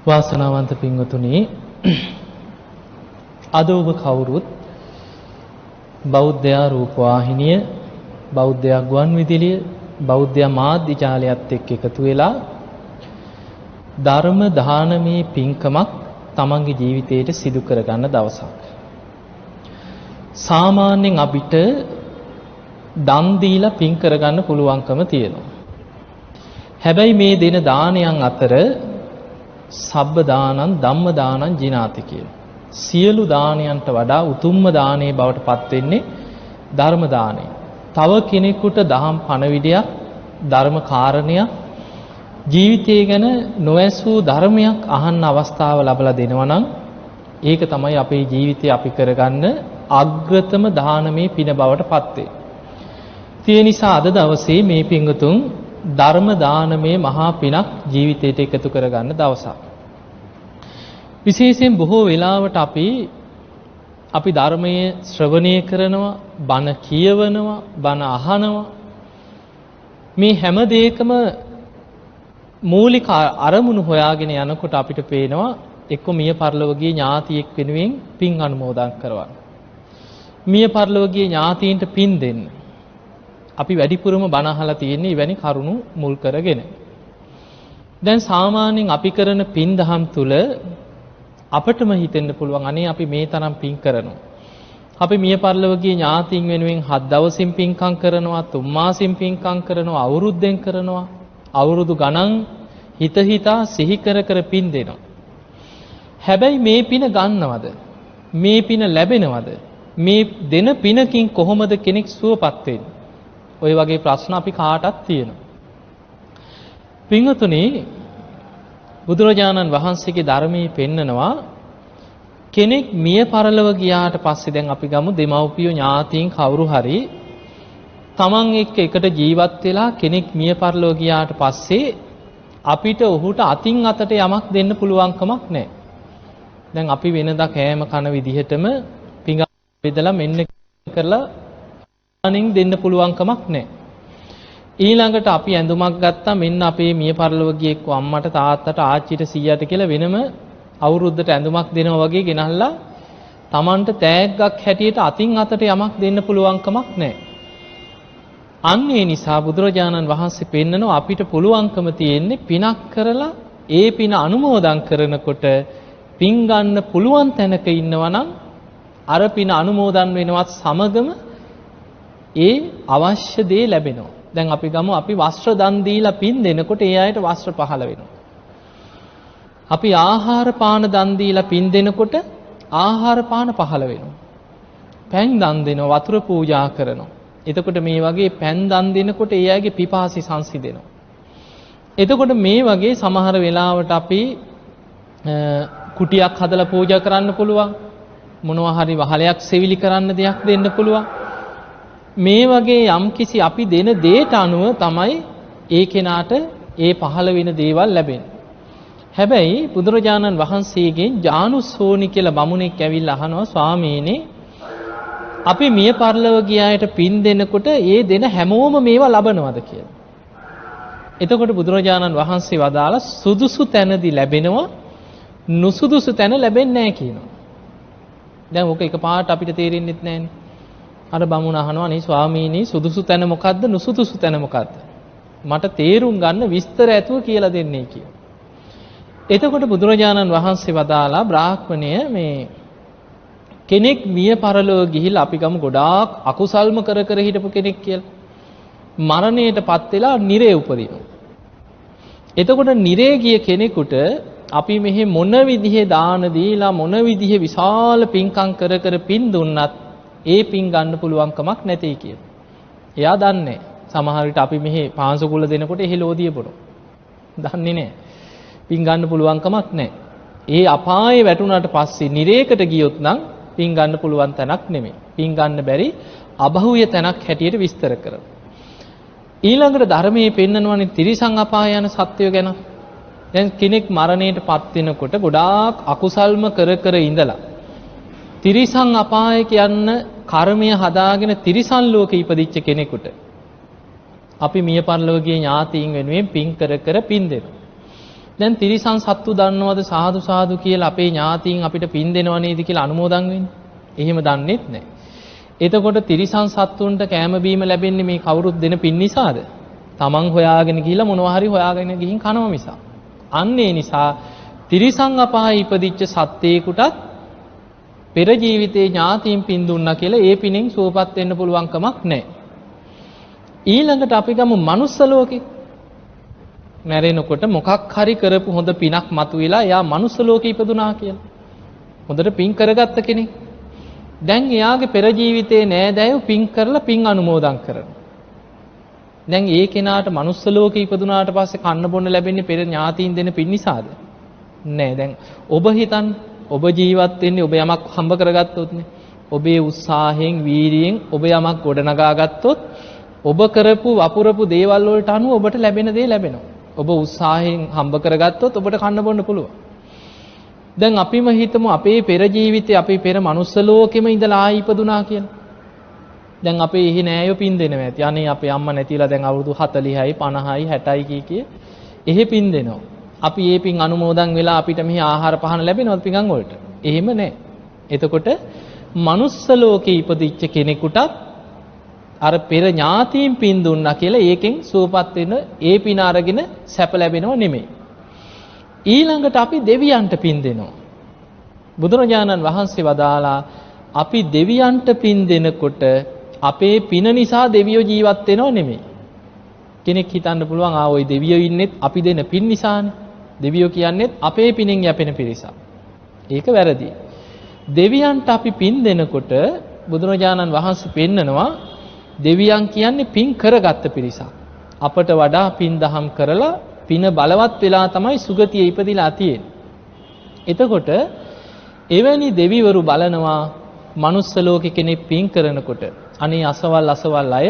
වාසනාවන්ත පින්වතුනි, අද ඔබ කවුරුත් බෞද්ධ රූපවාහිනිය, බෞද්ධ ගුවන් විදුලිය, බෞද්ධ මාධ්‍ය ජාලයත් එක්ක එකතු වෙලා ධර්ම දානමේ පින්කමක් තමන්ගේ ජීවිතයට සිදු කරගන්න දවසක්. සාමාන්‍යයෙන් අපිට දන් දීලා පින් කරගන්න පුළුවන්කම තියෙනවා. හැබැයි මේ දෙන දානයන් අතර සබ්බ දානං ධම්ම දානං ජිනාති කියන සියලු දානයන්ට වඩා උතුම්ම දානේ බවට පත් වෙන්නේ ධර්ම දානය. තව කෙනෙකුට දහම් පණවිඩයක්, ධර්ම කාරණයක්, ජීවිතය ගැන නොඇසූ ධර්මයක් අහන්න අවස්ථාව ලැබලා දෙනවා නම් ඒක තමයි අපේ ජීවිතේ අපි කරගන්න අග්‍රතම දානමේ පින බවට පත් වෙන්නේ. ඒ නිසා අද දවසේ මේ පින්වතුන් ධර්ම දානමේ මහා පිනක් ජීවිතයට එකතු කරගන්න දවසක්. විශේෂයෙන් බොහෝ වෙලාවට අපි ධර්මයේ ශ්‍රවණය කරනවා, බණ කියවනවා, බණ අහනවා. මේ හැම දෙයකම මූලික අරමුණු හොයාගෙන යනකොට අපිට පේනවා එක්ක මිය පරලොවගේ ඥාතියෙක් වෙනුවෙන් පින් අනුමෝදන් කරවන්න. මිය පරලොවගේ ඥාතීන්ට පින් දෙන්න. අපි වැඩිපුරම බණ අහලා තියෙන්නේ එවැනි කරුණු මුල් කරගෙන. දැන් සාමාන්‍යයෙන් අපි කරන පින් දහම් තුල අපටම හිතෙන්න පුළුවන් අනේ අපි මේ තරම් පින් කරනවා. අපි මිය පරලොවගේ ඥාතීන් වෙනුවෙන් 7 දවසින් පින්කම් කරනවා, 3 මාසින් පින්කම් කරනවා, අවුරුද්දෙන් කරනවා. අවුරුදු ගණන් හිතා සිහි කර පින් දෙනවා. හැබැයි මේ පින ගන්නවද? මේ පින ලැබෙනවද? මේ දෙන පිනකින් කොහොමද කෙනෙක් සුවපත් වෙන්නේ? ඔය වගේ ප්‍රශ්න අපි කාටත් තියෙනවා. පින්වතුනි, බුදුරජාණන් වහන්සේගේ ධර්මයේ පෙන්නනවා කෙනෙක් මිය පරලොව ගියාට පස්සේ දැන් අපි ගමු දෙමව්පියෝ ඥාතීන් කවුරු හරි තමන් එක්ක එකට ජීවත් වෙලා කෙනෙක් මිය පරලොව ගියාට පස්සේ අපිට ඔහුට අතින් අතට යමක් දෙන්න පුළුවන් කමක් නැහැ. දැන් අපි වෙනදා කෑම කන විදිහටම පිඟා බෙදලා මෙන්න කරලා අනින් දෙන්න පුළුවන් කමක් නැහැ. ඊළඟට අපි ඇඳුමක් ගත්තා මෙන්න අපේ මිය පරලොව ගියෙක් අම්මට තාත්තට ආච්චිට සීයාට කියලා වෙනම අවුරුද්දට ඇඳුමක් දෙනවා වගේ ගෙනල්ලා Tamanට තෑග්ගක් හැටියට අතින් අතට යමක් දෙන්න පුළුවන් කමක් නැහැ. අන්න ඒ නිසා බුදුරජාණන් වහන්සේ පෙන්නනවා අපිට පුළුවන්කම තියෙන්නේ පිනක් කරලා ඒ පින අනුමෝදන් කරනකොට පින් ගන්න පුළුවන් තැනක ඉන්නවා නම් අර පින අනුමෝදන් වෙනවත් සමගම ඒ අවශ්‍ය දේ ලැබෙනවා. දැන් අපි ගමු අපි වස්ත්‍ර දන් දීලා පින් දෙනකොට ඒ අයට වස්ත්‍ර පහළ වෙනවා. අපි ආහාර පාන දන් දීලා පින් දෙනකොට ආහාර පාන පහළ වෙනවා. පැන් දන් දෙනවා, වතුර පූජා කරනවා. එතකොට මේ වගේ පැන් දන් දෙනකොට ඒ අයගේ පිපාසි සංසිඳෙනවා. එතකොට මේ වගේ සමහර වෙලාවට අපි කුටියක් හදලා පූජා කරන්න පුළුවන්. මොනවා හරි වහලයක් සෙවිලි කරන්න දෙයක් දෙන්න පුළුවන්. මේ වගේ යම්කිසි අපි දෙන දේට අනුව තමයි ඒ කෙනාට ඒ පහළ වෙන දේවල් ලැබෙන්නේ. හැබැයි බුදුරජාණන් වහන්සේගෙන් ජානුස්සෝනි කියලා බමුණෙක් ඇවිල්ලා අහනවා ස්වාමීනි අපි මිය පරලොව ගියායට පින් දෙනකොට ඒ දෙන හැමෝම මේවා ලබනවද කියලා. එතකොට බුදුරජාණන් වහන්සේ වදාළ සුදුසු තැනදී ලැබෙනවා, නුසුදුසු තැන ලැබෙන්නේ නැහැ කියනවා. දැන් ඔක එකපාරට අපිට තේරෙන්නේ නැහැනේ. අර බමුණ අහනවා නේ ස්වාමීනි සුදුසු තැන මොකද්ද, නුසුදුසු තැන මොකද්ද? මට තේරුම් ගන්න විස්තර ඇතුව කියලා දෙන්නේ කියලා. එතකොට බුදුරජාණන් වහන්සේ වදාලා බ්‍රාහ්මණය මේ කෙනෙක් මිය පරලොව ගිහිල්ලා අපි ගමු ගොඩාක් අකුසල්ම කර හිටපු කෙනෙක් කියලා. මරණයටපත් වෙලා නිරේ උපදිනවා. එතකොට නිරේ ගිය කෙනෙකුට අපි මෙහි මොන විදිහේ දාන දීලා මොන විදිහේ විශාල පින්කම් කර පින් දුන්නත් ඒ පින් ගන්න පුළුවන් කමක් නැtei කියන. එයා දන්නේ. සමහර විට අපි මෙහි පාංශකුල දෙනකොට එහි ලෝදිය බොනවා. දන්නේ නැහැ. පින් ගන්න පුළුවන් කමක් නැහැ. ඒ අපායේ වැටුණාට පස්සේ නිරේකට ගියොත් නම් පින් ගන්න පුළුවන් තැනක් නෙමෙයි. පින් ගන්න බැරි අභෞවිය තැනක් හැටියට විස්තර කරනවා. ඊළඟට ධර්මයේ පෙන්නනවානේ තිරිසන් අපාය යන සත්‍යය ගැන. දැන් කෙනෙක් මරණයටපත් වෙනකොට ගොඩාක් අකුසල්ම කර ඉඳලා තිරිසන් අපාය කියන්න කර්මය හදාගෙන තිරිසන් ලෝකෙ ඉපදිච්ච කෙනෙකුට අපි මිය පරලොව ගිය ඥාතීන් වෙනුවෙන් පින් කර පින් දෙනවා. දැන් තිරිසන් සත්තු දන්නවද සාදු සාදු කියලා අපේ ඥාතීන් අපිට පින් දෙනව නේද කියලා අනුමෝදන් වෙන්නේ? එහෙම දන්නෙත් නැහැ. එතකොට තිරිසන් සත්තුන්ට කෑම බීම ලැබෙන්නේ මේ කවුරුත් දෙන පින් නිසාද? තමන් හොයාගෙන ගිහිල්ලා මොනවා හරි හොයාගෙන ගිහින් කනවා මිසක්. අන්න ඒ නිසා තිරිසන් අපායේ ඉපදිච්ච සත්වේකුටත් පෙර ජීවිතේ ඥාතීන් පින් දුන්නා කියලා ඒ පිනෙන් සුවපත් වෙන්න පුළුවන් කමක් නැහැ. ඊළඟට අපි ගමු මනුස්ස ලෝකේ. මැරෙනකොට මොකක් හරි කරපු හොඳ පිනක් මතුවෙලා එයා මනුස්ස ලෝකේ ඉපදුනා කියලා. හොඳට පින් කරගත්ත කෙනෙක්. දැන් එයාගේ පෙර ජීවිතේ නෑදෑයෝ පින් කරලා පින් අනුමෝදන් කරනවා. දැන් ඒ කෙනාට මනුස්ස ලෝකේ ඉපදුනාට පස්සේ කන්න බොන්න ලැබෙන්නේ පෙර ඥාතීන් දෙන පින් නිසාද? නෑ. දැන් ඔබ හිතන්න ඔබ ජීවත් වෙන්නේ ඔබ යමක් හම්බ කරගත්තොත්නේ. ඔබේ උත්සාහයෙන් වීරියෙන් ඔබ යමක් ගොඩනගා ගත්තොත් ඔබ කරපු වපුරපු දේවල් වලට අනුව ඔබට ලැබෙන දේ ලැබෙනවා. ඔබ උත්සාහයෙන් හම්බ කරගත්තොත් ඔබට කන්න බොන්න පුළුවන්. දැන් අපිම හිතමු අපේ පෙර ජීවිතේ අපි පෙර මනුස්ස ලෝකෙම ඉඳලා ආයි ඉපදුනා කියලා. දැන් අපේ එහි නෑයෝ පින් දෙනවා ඇති. අනේ අපේ අම්මා නැතිලා දැන් අවුරුදු 40යි 50යි 60යි කිය එහෙ පින් දෙනවා. අපි මේ පින් අනුමෝදන් වෙලා අපිට මෙහි ආහාර පහන ලැබෙනවද පිඟන් වලට? එහෙම නෑ. එතකොට මනුස්ස ලෝකේ ඉපදිච්ච කෙනෙකුටත් අර පෙර ඥාතීන් පින් දුන්නා කියලා ඒකෙන් සුවපත් වෙන ඒ පින අරගෙන සැප ලැබෙනව නෙමෙයි. ඊළඟට අපි දෙවියන්ට පින් දෙනවා. බුදුරජාණන් වහන්සේ වදාලා අපි දෙවියන්ට පින් දෙනකොට අපේ පින නිසා දෙවියෝ ජීවත් වෙනව නෙමෙයි. කෙනෙක් හිතන්න පුළුවන් ওই දෙවියෝ ඉන්නෙත් අපි දෙන පින් නිසානේ. දෙවියෝ කියන්නේත් අපේ පිනෙන් යැපෙන පිරිසක්. ඒක වැරදි. දෙවියන්ට අපි පින් දෙනකොට බුදුරජාණන් වහන්සේ පෙන්නනවා දෙවියන් කියන්නේ පින් කරගත්ත පිරිසක්. අපට වඩා පින් දහම් කරලා පින බලවත් වෙලා තමයි සුගතියේ ඉපදිලා තියෙන්නේ. එතකොට එවැනි දෙවිවරු බලනවා මනුස්ස ලෝකේ කෙනෙක් පින් කරනකොට අනේ අසවල් අය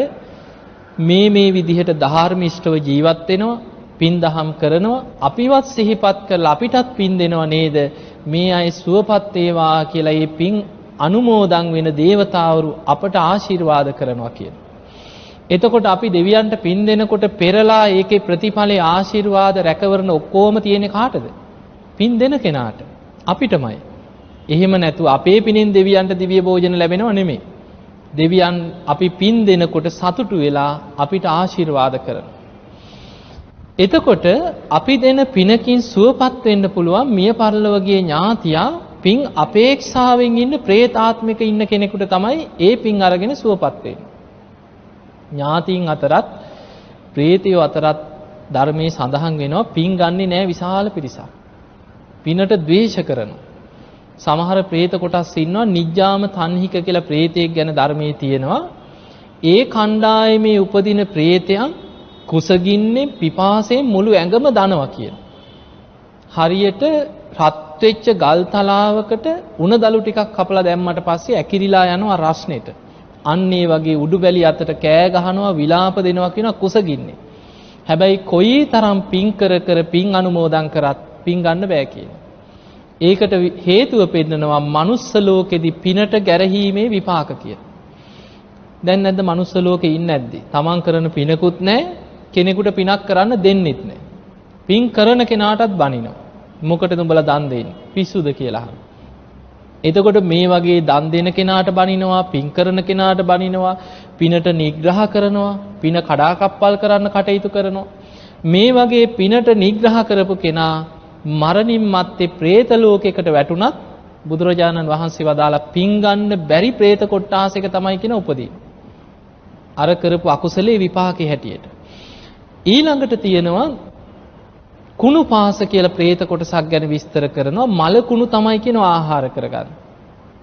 මේ විදිහට ධාර්මිෂ්ඨව ජීවත් වෙනවා පින් දහම් කරනවා අපිවත් සිහිපත් කරලා අපිටත් පින් දෙනව නේද මේ අය සුවපත් වේවා කියලා මේ පින් අනුමෝදන් වෙන දේවතාවරු අපට ආශිර්වාද කරනවා කියන. එතකොට අපි දෙවියන්ට පින් දෙනකොට පෙරලා ඒකේ ප්‍රතිඵලයේ ආශිර්වාද රැකවරණ ඔක්කොම තියෙන්නේ කාටද? පින් දෙන කෙනාට. අපිටමයි. එහෙම නැතුව අපේ පිනෙන් දෙවියන්ට දිව්‍ය භෝජන ලැබෙනව නෙමෙයි. දෙවියන් අපි පින් දෙනකොට සතුටු වෙලා අපිට ආශිර්වාද කරනවා. එතකොට අපි දෙන පිනකින් සුවපත් වෙන්න පුළුවන් මිය පරලොවගේ ඥාතියා පින් අපේක්ෂාවෙන් ඉන්න പ്രേතාත්මික ඉන්න කෙනෙකුට තමයි ඒ පින් අරගෙන සුවපත් වෙන්නේ. ඥාතීන් අතරත් പ്രേතයෝ අතරත් ධර්මයේ සඳහන් වෙනවා පින් ගන්නේ නැහැ විශාල පිරිසක්. පිනට ද්වේෂ කරනවා. සමහර പ്രേත කොටස් ඉන්නවා නිජ්ජාම තන්හික කියලා പ്രേතයෙක් ගැන ධර්මයේ තියෙනවා. ඒ කණ්ඩායමේ උපදින പ്രേතයන් කුසගින්නේ පිපාසයෙන් මුළු ඇඟම දනවා කියන. හරියට රත් වෙච්ච ගල් තලාවකට උණ දළු ටිකක් කපලා දැම්මට පස්සේ ඇකිරිලා යනවා රස්නෙට. අන්න ඒ වගේ උඩුබැලි අතට කෑ ගහනවා විලාප දෙනවා කියන කුසගින්නේ. හැබැයි කොයි තරම් පින් කර පින් අනුමෝදන් කරත් පින් ගන්න බෑ කියන. ඒකට හේතුව පෙන්නනවා මනුස්ස ලෝකෙදි පිනට ගැරහීමේ විපාක කියන. දැන් නැද්ද මනුස්ස ලෝකේ ඉන්නේ නැද්ද? තමන් කරන පිනකුත් නැහැ කෙනෙකුට පිනක් කරන්න දෙන්නෙත් නැහැ. පින් කරන කෙනාටත් බනිනවා. මොකටද උඹලා දන් දෙන්නේ? පිස්සුද කියලා. එතකොට මේ වගේ දන් දෙන කෙනාට බනිනවා, පින් කරන කෙනාට බනිනවා, පිනට නිග්‍රහ කරනවා, පින කඩාකප්පල් කරන්න කටයුතු කරනවා. මේ වගේ පිනට නිග්‍රහ කරපු කෙනා මරණින් මත්තේ പ്രേත ලෝකයකට වැටුණත් බුදුරජාණන් වහන්සේ වදාලා පින් ගන්න බැරි പ്രേත කොට්ටාසයක තමයි කියන උපදී. අර කරපු අකුසලේ විපාකේ හැටියට. ඊළඟට තියෙනවා කුණු පාස කියලා പ്രേත කොටසක් ගැන විස්තර කරනවා මල කුණු තමයි කියන ආහාර කරගන්න.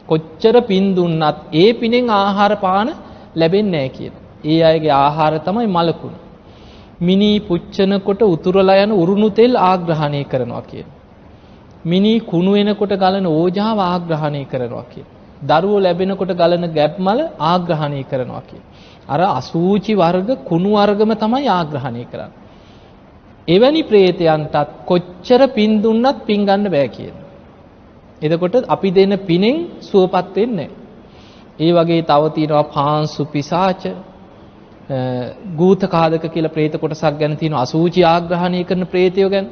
කොච්චර පින් දුන්නත් ඒ පිනෙන් ආහාර පාන ලැබෙන්නේ නැහැ කියන. ඒ අයගේ ආහාර තමයි මල කුණු. මිනි පුච්චනකොට උතුරලා යන උරුණු තෙල් ආග්‍රහණය කරනවා කියන. මිනි කුණු වෙනකොට ගලන ඕජාව ආග්‍රහණය කරනවා කියන. දරුවෝ ලැබෙනකොට ගලන ගැබ් මල ආග්‍රහණය කරනවා කියන. අර අසූචි වර්ග කුණු වර්ගම තමයි ආග්‍රහණය කරන්නේ. එවැනි പ്രേතයන්ටත් කොච්චර පින් දුන්නත් පින් ගන්න බෑ කියන. එතකොට අපි දෙන පිනෙන් සුවපත් වෙන්නේ නැහැ. ඒ වගේ තව තියෙනවා පාංසු පිසාච ගූතකාදක කියලා പ്രേත කොටසක් ගැන තියෙනවා අසූචි ආග්‍රහණය කරන പ്രേතයෝ ගැන.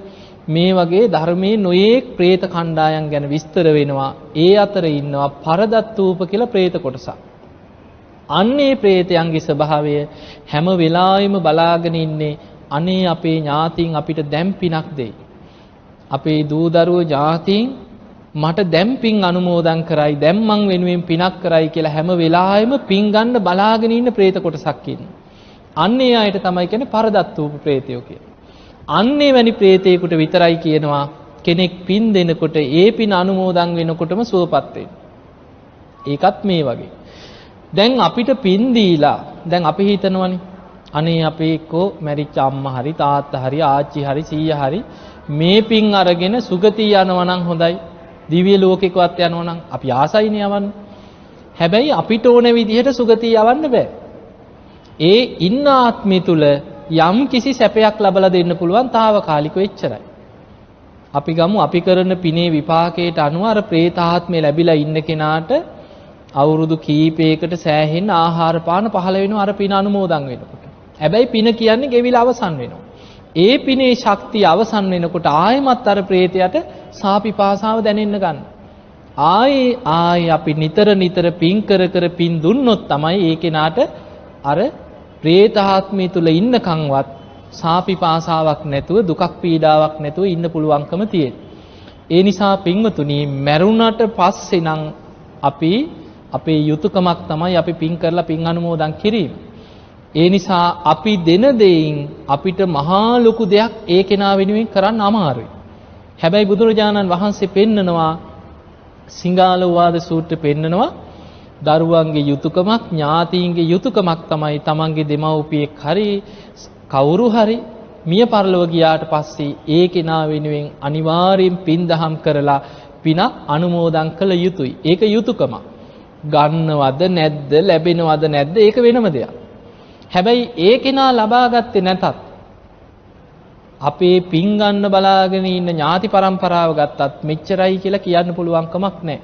මේ වගේ ධර්මයේ නොයේක් പ്രേත කණ්ඩායම් ගැන විස්තර වෙනවා. ඒ අතර ඉන්නවා පරදත්තූප කියලා പ്രേත කොටසක්. අන්නේ പ്രേතයන්ගේ ස්වභාවය හැම වෙලාවෙම බලාගෙන ඉන්නේ අනේ අපේ ඥාතීන් අපිට දැන් පිනක් දෙයි. අපේ දූ දරුවෝ ඥාතීන් මට දැන් පින් අනුමෝදන් කරයි දැන් මං වෙනුවෙන් පිනක් කරයි කියලා හැම වෙලාවෙම පින් ගන්න බලාගෙන ඉන්න പ്രേත කොටසක් ඉන්නවා. අන්නේ අයට තමයි කියන්නේ පරදත්තූප പ്രേතයෝ කියලා. අන්නේ වැනි പ്രേතයෙකුට විතරයි කියනවා කෙනෙක් පින් දෙනකොට ඒ පින අනුමෝදන් වෙනකොටම සුවපත් වෙන්න. ඒකත් මේ වගේ. දැන් අපිට පින් දීලා දැන් අපි හිතනවනේ අනේ අපේ එක්කෝ මැරිච්ච අම්මා හරි තාත්තා හරි ආච්චි හරි සීයා හරි මේ පින් අරගෙන සුගතිය යනවා නම් හොඳයි. දිව්‍ය ලෝකෙකවත් යනවා නම් අපි ආසයිනේ යවන්න. හැබැයි අපිට ඕන විදිහට සුගතිය යවන්න බෑ. ඒ ඉන්න ආත්මය තුල යම් කිසි සැපයක් ලබලා දෙන්න පුළුවන් తాවකාලිකව එච්චරයි. අපි ගමු අපි කරන පිනේ විපාකයට අනුව අර പ്രേතාත්මය ලැබිලා ඉන්න කෙනාට අවුරුදු කීපයකට සෑහෙන ආහාර පාන පහළ වෙනවා අර පින අනුමෝදන් වෙනකොට. හැබැයි පින කියන්නේ ගෙවිලා අවසන් වෙනවා. ඒ පිනේ ශක්තිය අවසන් වෙනකොට ආයෙමත් අර പ്രേතයට සාපිපාසාව දැනෙන්න ගන්න. ආයේ අපි නිතර පින් කර පින් දුන්නොත් තමයි ඒ කෙනාට අර പ്രേතාත්මය තුල ඉන්නකන්වත් සාපිපාසාවක් නැතුව දුකක් පීඩාවක් නැතුව ඉන්න පුළුවන්කම තියෙනවා. ඒ නිසා පින්වතුනි මරුණට පස්සේ නම් අපි අපේ යුතුයකමක් තමයි අපි පින් කරලා පින් අනුමෝදන් කිරීම. ඒ නිසා අපි දෙන දෙයින් අපිට මහා ලොකු දෙයක් ඒ කෙනා වෙනුවෙන් කරන්න අමාරුයි. හැබැයි බුදුරජාණන් වහන්සේ පෙන්නනවා සිංහාලෝවාද සූත්‍රය පෙන්නනවා දරුවන්ගේ යුතුයකමක් ඥාතීන්ගේ යුතුයකමක් තමයි තමන්ගේ දෙමව්පියෙක් හරි කවුරු හරි මිය පරලොව ගියාට පස්සේ ඒ කෙනා වෙනුවෙන් අනිවාර්යෙන් පින් දහම් කරලා පින අනුමෝදන් කළ යුතුයි. ඒක යුතුයකම. ගන්නවද නැද්ද ලැබෙනවද නැද්ද ඒක වෙනම දෙයක්. හැබැයි ඒ කෙනා ලබා ගත්තේ නැතත් අපේ පින් ගන්න බලාගෙන ඉන්න ඥාති પરම්පරාව ගත්තත් මෙච්චරයි කියලා කියන්න පුළුවන් කමක් නැහැ.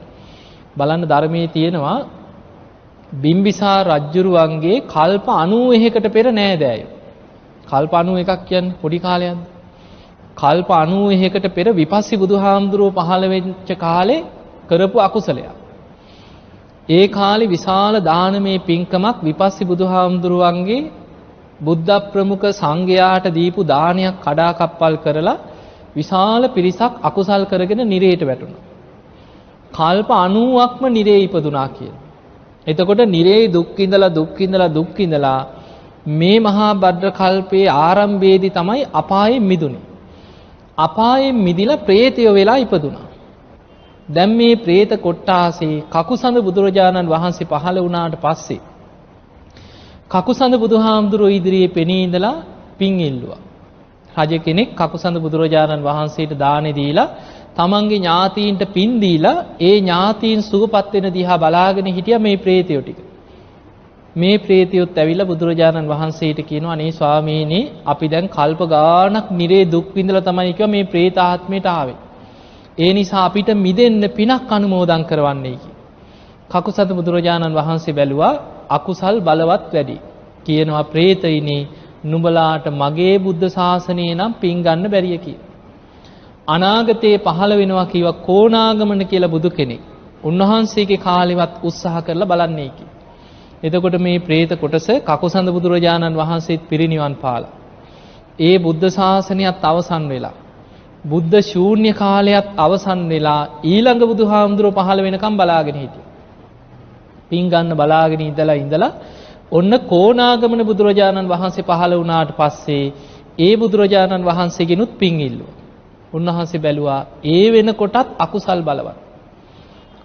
බලන්න ධර්මයේ තියෙනවා බිම්බිසාර රජුරුවන්ගේ කල්ප 91කට පෙර නෑදෑයෝ. කල්ප 91ක් කියන්නේ පොඩි කාලයක්ද? කල්ප 91කට පෙර විපස්සී බුදුහාමුදුරුවෝ පහළ වෙච්ච කාලේ කරපු අකුසලයක්. ඒ කාලේ විශාල දානමය පින්කමක් විපස්සී බුදුහාමුදුරුවන්ගේ බුද්ධ ප්‍රමුඛ සංඝයාට දීපු දානයක් කඩාකප්පල් කරලා විශාල පිරිසක් අකුසල් කරගෙන නිරේට වැටුණා. කල්ප 90ක්ම නිරේ ඉපදුනා කියලා. එතකොට නිරේ දුක් ඉඳලා මේ මහා භද්‍ර කල්පයේ ආරම්භයේදී තමයි අපායෙන් මිදුනේ. අපායෙන් මිදිලා പ്രേතය වෙලා ඉපදුනා. දැන් මේ പ്രേත කොට්ටාසේ කකුසඳ බුදුරජාණන් වහන්සේ පහළ වුණාට පස්සේ කකුසඳ බුදුහාමුදුරුවෝ ඉදිරියේ පෙනී ඉඳලා පින් ඉල්ලුවා. රජ කෙනෙක් කකුසඳ බුදුරජාණන් වහන්සේට දානෙ දීලා තමන්ගේ ඥාතීන්ට පින් දීලා ඒ ඥාතීන් සුවපත් වෙන දිහා බලාගෙන හිටියා මේ പ്രേතයෝ ටික. මේ പ്രേතයොත් ඇවිල්ලා බුදුරජාණන් වහන්සේට කියනවා අනේ ස්වාමීනි අපි දැන් කල්ප ගාණක් නිරේ දුක් විඳලා තමයි කිව්වා මේ പ്രേත ආත්මයට ආවේ. ඒ නිසා අපිට මිදෙන්න පිනක් අනුමෝදන් කරවන්නේ කි. කකුසඳ බුදුරජාණන් වහන්සේ බැලුවා අකුසල් බලවත් වැඩි. කියනවා പ്രേතයිනි නුඹලාට මගේ බුද්ධ ශාසනය නම් පින් ගන්න බැරිය කියලා. අනාගතයේ පහළ වෙනවා කිව්වා කොණාගමන කියලා බුදු කෙනෙක්. උන්වහන්සේගේ කාලෙවත් උත්සාහ කරලා බලන්නේ කි. එතකොට මේ പ്രേත කොටස කකුසඳ බුදුරජාණන් වහන්සේත් පිරිනිවන් පාලා. ඒ බුද්ධ ශාසනයත් අවසන් වෙලා. බුද්ධ ශූන්‍ය කාලයත් අවසන් වෙලා ඊළඟ බුදුහාමුදුරුවෝ පහළ වෙනකම් බලාගෙන හිටියා. පින් ගන්න බලාගෙන ඉඳලා ඔන්න කොණාගමන බුදුරජාණන් වහන්සේ පහළ වුණාට පස්සේ ඒ බුදුරජාණන් වහන්සේගෙනුත් පින් ඉල්ලුවා. උන්වහන්සේ බැලුවා ඒ වෙනකොටත් අකුසල් බලවත්.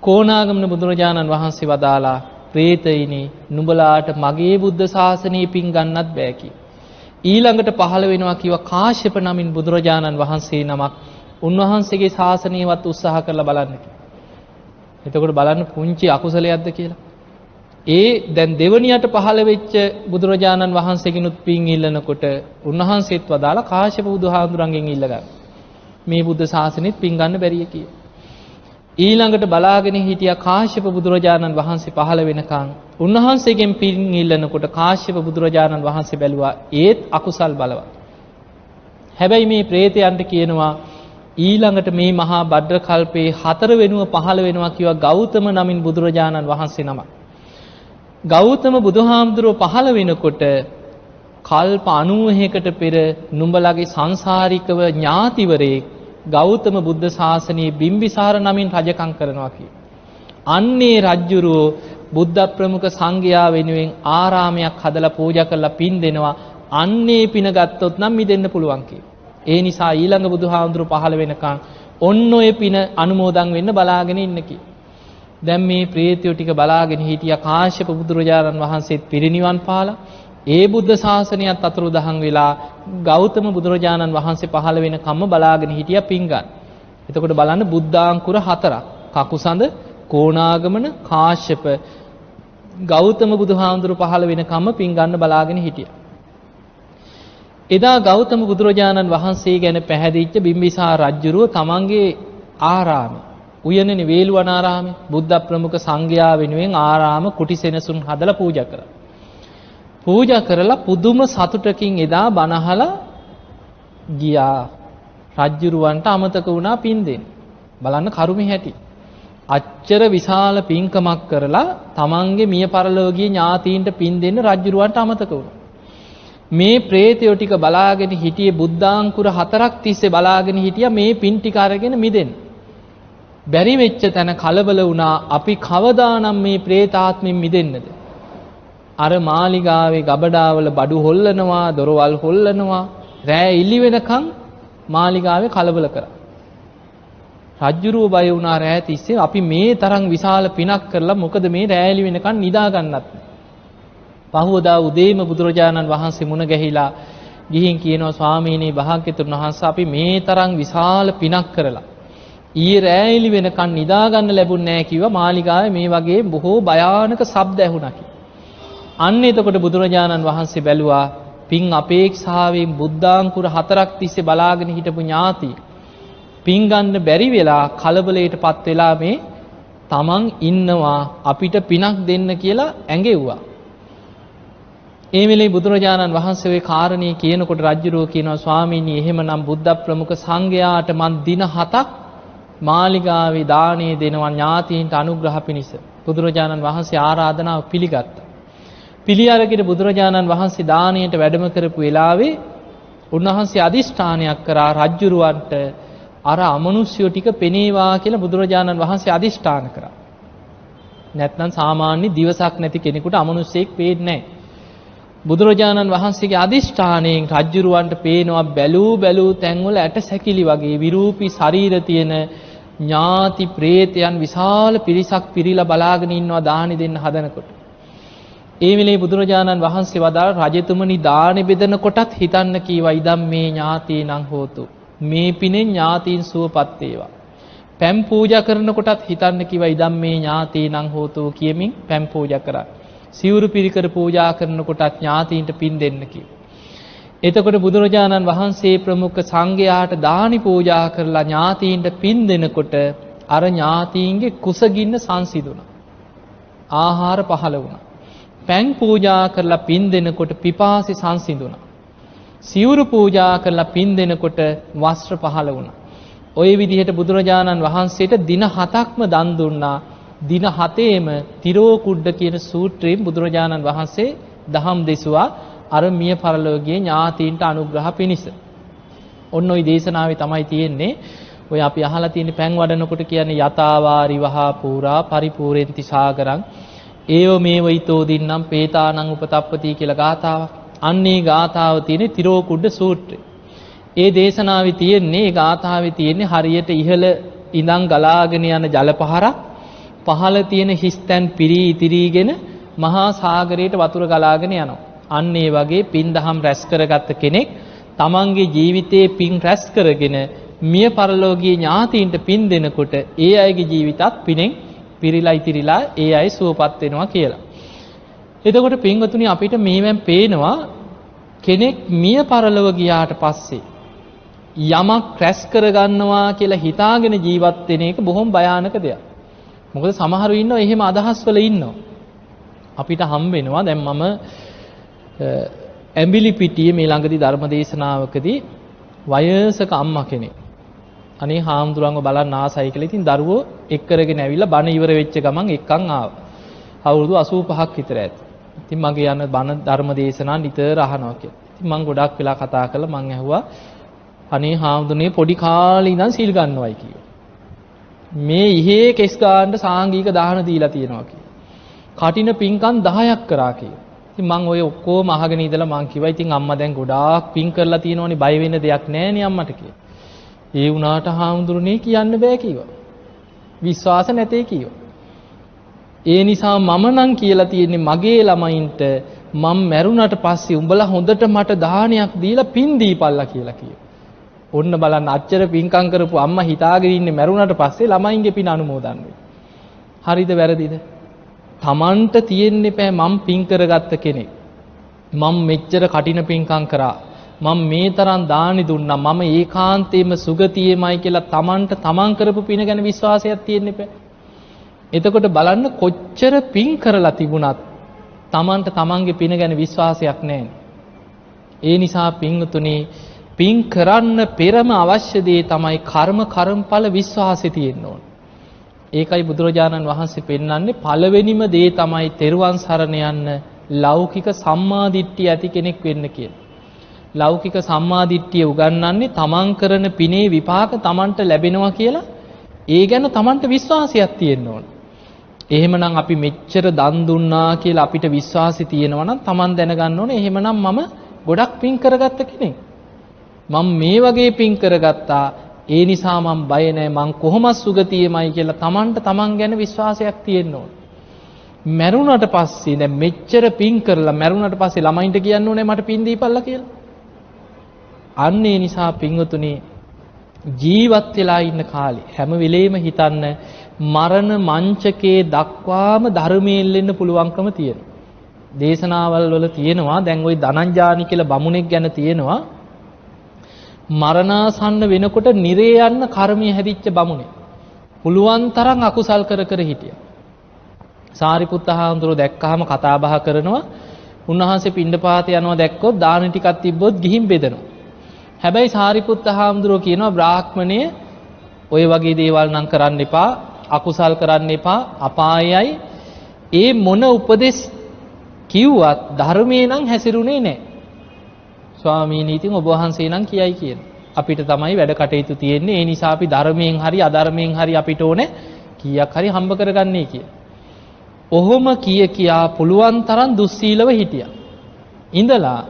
කොණාගමන බුදුරජාණන් වහන්සේ වදාලා പ്രേතයිනි නුඹලාට මගේ බුද්ධ ශාසනයේ පින් ගන්නත් බෑ කි. ඊළඟට පහළ වෙනවා කිව්වා කාශ්‍යප නමින් බුදුරජාණන් වහන්සේ නමක්. උන්වහන්සේගේ ශාසනයවත් උත්සාහ කරලා බලන්න කි. එතකොට බලන්න පුංචි අකුසලයක්ද කියලා. ඒ දැන් දෙවණියට පහළ වෙච්ච බුදුරජාණන් වහන්සේගෙනුත් පින් ඉල්ලනකොට උන්වහන්සේත් වදාලා කාශ්‍යප බුදුහාමුදුරන්ගෙන් ඉල්ලගන්න. මේ බුද්ධ ශාසනෙත් පින් ගන්න බැරිය කියලා. ඊළඟට බලාගෙන හිටියා කාශ්‍යප බුදුරජාණන් වහන්සේ පහළ වෙනකන් උන්වහන්සේගෙන් පින් ඉල්ලනකොට කාශ්‍යප බුදුරජාණන් වහන්සේ බැලුවා ඒත් අකුසල් බලවත්. හැබැයි මේ പ്രേතයන්ට කියනවා ඊළඟට මේ මහා භද්‍ර කල්පේ 4 වෙනුව පහළ වෙනවා කිව්වා ගෞතම නමින් බුදුරජාණන් වහන්සේ නමක්. ගෞතම බුදුහාමුදුරුව පහළ වෙනකොට කල්ප 90කට පෙර නුඹලගේ සංසාරිකව ඥාතිවරේ ගෞතම බුද්ධ ශාසනයේ බිම්බිසාර නමින් රජකම් කරනවා කිය. අන්නේ රජ්ජුරුව බුද්ධ ප්‍රමුඛ සංඝයා වෙනුවෙන් ආරාමයක් හදලා පූජා කරලා පින් දෙනවා. අන්නේ පින ගත්තොත් නම් මිදෙන්න පුළුවන් කිය. ඒ නිසා ඊළඟ බුදුහාමුදුරුව පහළ වෙනකන් ඔන්න ඔය පින අනුමෝදන් වෙන්න බලාගෙන ඉන්න කිය. දැන් මේ ප්‍රේතයෝ ටික බලාගෙන හිටියා කාශ්‍යප බුදුරජාණන් වහන්සේත් පිරිනිවන් පාලා ඒ බුද්ධ ශාසනයත් අතුරුදහන් වෙලා ගෞතම බුදුරජාණන් වහන්සේ පහළ වෙන කම්ම බලාගෙන හිටියා පින් ගන්න. එතකොට බලන්න බුද්ධාංකුර 4ක් කකුසඳ කෝණාගමන කාශ්‍යප ගෞතම බුදුහාමුදුරු පහළ වෙන කම්ම පින් ගන්න බලාගෙන හිටියා. එදා ගෞතම බුදුරජාණන් වහන්සේ ගැන පැහැදිච්ච බිම්බිසාර රජුරුව තමන්ගේ ආරාමේ උයනනේ වේළුවනාරාමේ බුද්ධ ප්‍රමුඛ සංඝයා වෙනුවෙන් ආරාම කුටි සෙනසුන් හදලා පූජා කරා. පූජා කරලා පුදුම සතුටකින් එදා බණහලා ගියා. රජ්ජුරුවන්ට අමතක වුණා පින් දෙන්න. බලන්න කරුමේ හැටි. අච්චර විශාල පින්කමක් කරලා තමන්ගේ මිය පරලෝකීය ඥාතීන්ට පින් දෙන්න රජ්ජුරුවන්ට අමතක වුණා. මේ ප්‍රේතයෝ ටික බලාගෙන හිටියේ බුද්ධාංකුර 4ක් තිස්සේ බලාගෙන හිටියා මේ පින් ටික අරගෙන මිදෙන්න. බැරි වෙච්ච තැන කලබල වුණා අපි කවදානම් මේ ප්‍රේතාත්මෙන් මිදෙන්නද? අර මාලිගාවේ ගබඩාවල බඩු හොල්ලනවා, දොරවල් හොල්ලනවා. රෑ ඉලි වෙනකන් මාලිගාවේ කලබල කරා. රජ්ජුරුව බය වුණා රෑ තිස්සේ අපි මේ තරම් විශාල පිනක් කරලා මොකද මේ රෑ ඉලි වෙනකන් නිදා ගන්නත්. පහවදා උදේම බුදුරජාණන් වහන්සේ මුණ ගැහිලා ගිහින් කියනවා ස්වාමීනි භාග්‍යතුන් වහන්සේ අපි මේ තරම් විශාල පිනක් කරලා ඊයේ රෑ ඉලි වෙනකන් නිදා ගන්න ලැබුණ නැහැ කිව්වා මාලිගාවේ මේ වගේ බොහෝ භයානක ශබ්ද ඇහුණා කියලා. අන්න එතකොට බුදුරජාණන් වහන්සේ බැලුවා පින් අපේක්ෂාවෙන් බුද්ධාංකුර 4ක් තිස්සේ බලාගෙන හිටපු ඥාති පින් ගන්න බැරි වෙලා කලබලයටපත් වෙලා මේ තමන් ඉන්නවා අපිට පිනක් දෙන්න කියලා ඇඟෙව්වා. ඒ වෙලේ බුදුරජාණන් වහන්සේ ওই කාරණේ කියනකොට රජුරෝ කියනවා ස්වාමීනි එහෙමනම් බුද්ධ ප්‍රමුඛ සංඝයාට මන් දින 7ක් මාලිගාවේ දානේ දෙනවා ඥාතීන්ට අනුග්‍රහ පිණිස. බුදුරජාණන් වහන්සේ ආරාධනාව පිළිගත්තා. පිළි අරගෙන බුදුරජාණන් වහන්සේ දාණයට වැඩම කරපු වෙලාවේ උන්වහන්සේ අදිෂ්ඨානයක් කරා රජ්ජුරුවන්ට අර අමනුෂ්‍යෝ ටික පෙනේවා කියලා බුදුරජාණන් වහන්සේ අදිෂ්ඨාන කරා. නැත්නම් සාමාන්‍ය දිවසක් නැති කෙනෙකුට අමනුෂ්‍යෙක් පේන්නේ නැහැ. බුදුරජාණන් වහන්සේගේ අදිෂ්ඨානයෙන් රජ්ජුරුවන්ට පේනවා බැලූ තැන්වල ඇට සැකිලි වගේ විරූපී ශරීර තියෙන ඥාති ප්‍රේතයන් විශාල පිරිසක් පිරීලා බලාගෙන ඉන්නවා දානි දෙන්න හදනකොට. ඒ වෙලේ බුදුරජාණන් වහන්සේ වදාළ රජතුමනි දානෙ බෙදන කොටත් හිතන්න කීවා ඉදම් මේ ඥාතීනං හෝතු මේ පිනෙන් ඥාතීන් සුවපත් වේවා. පැම් පූජා කරන කොටත් හිතන්න කීවා ඉදම් මේ ඥාතීනං හෝතු කියමින් පැම් පූජා කරා. සිවුරු පිරිකර පූජා කරන කොටත් ඥාතීන්ට පින් දෙන්න කිව්වා. එතකොට බුදුරජාණන් වහන්සේ ප්‍රමුඛ සංඝයාට දානි පූජා කරලා ඥාතීන්ට පින් දෙනකොට අර ඥාතීන්ගේ කුසගින්න සංසිඳුණා. ආහාර පහළ වුණා. පැන් පූජා කරලා පින් දෙනකොට පිපාසි සංසිඳුණා. සිවුරු පූජා කරලා පින් දෙනකොට වස්ත්‍ර පහළ වුණා. ওই විදිහට බුදුරජාණන් වහන්සේට දින 7ක්ම දන් දුන්නා. දින 7ේම තිරෝකුඩ්ඩ කියන සූත්‍රයෙන් බුදුරජාණන් වහන්සේ දහම් දෙසුවා අර මිය පරලෝකීය ඥාතීන්ට අනුග්‍රහ පිණිස. ඔන්න ওই දේශනාවේ තමයි තියෙන්නේ ඔය අපි අහලා තියෙන පැන් වඩනකොට කියන්නේ යතාවාරි වහා පූරා පරිපූර්ෙන්ති සාගරං ඒව මේව ඊතෝ දින්නම් පේතානං උපතප්පති කියලා ගාථාවක්. අන්නේ ගාථාව තියෙන්නේ තිරෝකුඩ්ඩ සූත්‍රය. ඒ දේශනාවේ තියෙන්නේ ඒ ගාථාවේ තියෙන්නේ හරියට ඉහළ ඉඳන් ගලාගෙන යන ජල පහරක් පහළ තියෙන හිස්තැන් පිරී ඉතිරීගෙන මහා සාගරයට වතුර ගලාගෙන යනවා. අන්න ඒ වගේ පින් දහම් රැස් කරගත්ත කෙනෙක් තමන්ගේ ජීවිතයේ පින් රැස් කරගෙන මිය පරලෝකීය ඥාතීන්ට පින් දෙනකොට ඒ අයගේ ජීවිතත් පිනෙන් පිරීලා ඉතිරිලා ඒ අය සුවපත් වෙනවා කියලා. එතකොට පින්වතුනි අපිට මේවෙන් පේනවා කෙනෙක් මිය පරලොව ගියාට පස්සේ යමක් රැස් කරගන්නවා කියලා හිතාගෙන ජීවත් වෙන එක බොහොම භයානක දෙයක්. මොකද සමහරු ඉන්නවා එහෙම අදහස් වල ඉන්නවා. අපිට හම් වෙනවා දැන් මම ඇඹිලි පිටියේ මේ ළඟදී ධර්ම දේශනාවකදී වයසක අම්මා කෙනෙක්. අනේ හාමුදුරන්ව බලන්න ආසයි කියලා. ඉතින් දරුවෝ එක් කරගෙන ඇවිල්ලා බණ ඉවර වෙච්ච ගමන් එක්කන් ආවා. අවුරුදු 85ක් විතර ඇති. ඉතින් මගේ යන බණ ධර්ම දේශනා නිතර අහනවා කියලා. ඉතින් මම ගොඩක් වෙලා කතා කළා. මම ඇහුවා අනේ හාමුදුරනේ පොඩි කාලේ ඉඳන් සීල් ගන්නවයි කියලා. මේ ඉහේ කෙස් ගන්න සාංගික දාන දීලා තියෙනවා කියලා. කටින පින්කම් 10ක් කරා කියලා. ඉතින් මම ඔය ඔක්කොම අහගෙන ඉඳලා මං කිව්වා ඉතින් අම්මා දැන් ගොඩාක් පින් කරලා තියෙනවනේ බය වෙන්න දෙයක් නැහැ නේ අම්මට කියලා. ඒ වුණාට හාමුදුරනේ කියන්න බෑ කිව්වා. විශ්වාස නැතේ කිව්වා. ඒ නිසා මම නම් කියලා තියෙන්නේ මගේ ළමයින්ට මම මැරුණට පස්සේ උඹලා හොඳට මට දානයක් දීලා පින් දීපල්ලා කියලා කිව්වා. ඔන්න බලන්න අච්චර පින්කම් කරපු අම්මා හිතාගෙන ඉන්නේ මැරුණට පස්සේ ළමයින්ගේ පින් අනුමෝදන් වෙයි. හරිද වැරදිද? Tamanට තියෙන්න එපා මම පින් කරගත්ත කෙනෙක්. මම මෙච්චර කටින පින්කම් කරා. මම මේ තරම් දානි දුන්නා. මම ඒකාන්තයෙන්ම සුගතියේමයි කියලා Tamanට Taman කරපු පින ගැන විශ්වාසයක් තියෙන්න එපා. එතකොට බලන්න කොච්චර පින් කරලා තිබුණත් Tamanට Tamanගේ පින ගැන විශ්වාසයක් නැහැ. ඒ නිසා පින්තුනේ පින් කරන්න පෙරම අවශ්‍ය දේ තමයි කර්මඵල විශ්වාසය තියෙන්න ඕන. ඒකයි බුදුරජාණන් වහන්සේ පෙන්වන්නේ පළවෙනිම දේ තමයි තෙරුවන් සරණ යන්න ලෞකික සම්මාදිට්ඨිය ඇති කෙනෙක් වෙන්න කියලා. ලෞකික සම්මාදිට්ඨිය උගන්වන්නේ තමන් කරන පිනේ විපාක තමන්ට ලැබෙනවා කියලා ඒ ගැන තමන්ට විශ්වාසයක් තියෙන්න ඕන. එහෙමනම් අපි මෙච්චර දන් දුන්නා කියලා අපිට විශ්වාසය තියෙනවා නම් තමන් දැනගන්න ඕනේ එහෙමනම් මම ගොඩක් පින් කරගත්ත කෙනෙක්. මම මේ වගේ පින් කරගත්තා. ඒ නිසා මම බය නැහැ. මං කොහොමද සුගතියමයි කියලා තමන්ට තමන් ගැන විශ්වාසයක් තියෙන්න ඕන. මැරුණට පස්සේ දැන් මෙච්චර පින් කරලා මැරුණට පස්සේ ළමයින්ට කියන්න ඕනේ මට පින් දීපල්ලා කියලා. අන්න ඒ නිසා පින්වතුනි ජීවත් වෙලා ඉන්න කාලේ හැම වෙලෙම හිතන්න මරණ මංචකේ දක්වාම ධර්මයෙන් එන්න පුළුවන්කම තියෙනවා. දේශනාවල් වල තියෙනවා දැන් ওই ධනංජානි කියලා බමුණෙක් ගැන තියෙනවා මරණාසන්න වෙනකොට නිරේ යන්න කර්මයේ හැදිච්ච බමුණේ. පුළුවන් තරම් අකුසල් කර කර හිටියා. සාරිපුත්ත හාමුදුරුවෝ දැක්කහම කතා බහ කරනවා. උන්වහන්සේ පිණ්ඩපාත යනවා දැක්කොත් දාන ටිකක් තිබ්බොත් ගිහින් බෙදනවා. හැබැයි සාරිපුත්ත හාමුදුරුවෝ කියනවා බ්‍රාහ්මණය ඔය වගේ දේවල් නම් කරන්න එපා. අකුසල් කරන්න එපා. අපායයි. ඒ මොන උපදෙස් කිව්වත් ධර්මයේ නම් හැසිරුණේ නැහැ. ස්වාමීනි ඉතින් ඔබ වහන්සේ නම් කියයි කියන. අපිට තමයි වැඩ කටයුතු තියෙන්නේ. ඒ නිසා අපි ධර්මයෙන් හරි අධර්මයෙන් හරි අපිට ඕනේ කීයක් හරි හම්බ කරගන්නේ කිය. ඔහොම කියා පුළුවන් තරම් දුස්සීලව හිටියා. ඉඳලා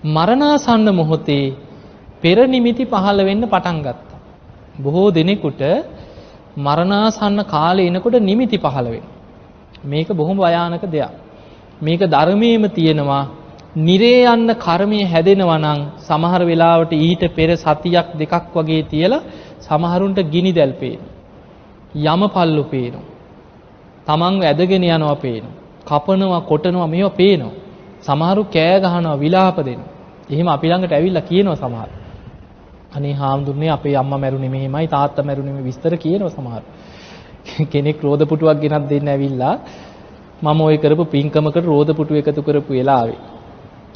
මරණාසන්න මොහොතේ පෙර නිමිති පහළ වෙන්න පටන් ගත්තා. බොහෝ දිනෙකට මරණාසන්න කාලේ එනකොට නිමිති පහළ වෙනවා. මේක බොහොම භයානක දෙයක්. මේක ධර්මයේම තියෙනවා. නිරේ යන්න කර්මයේ හැදෙනවා නම් සමහර වෙලාවට ඊට පෙර සතියක් දෙකක් වගේ තියලා සමහරුන්ට ගිනි දැල් පේනවා. යමපල්ලු පේනවා. තමන්ව ඇදගෙන යනවා පේනවා. කපනවා කොටනවා මේවා පේනවා. සමහරු කෑ ගහනවා විලාප දෙනවා. එහෙම අපි ළඟට ඇවිල්ලා කියනවා සමහර. අනේ හාමුදුරනේ අපේ අම්මා මැරුණේ මෙහෙමයි තාත්තා මැරුණේ මේ විස්තර කියනවා සමහර. කෙනෙක් රෝද පුටුවක් ගෙනත් දෙන්න ඇවිල්ලා මම ওই කරපු පින්කමකට රෝද පුටු එකතු කරපු වෙලාවේ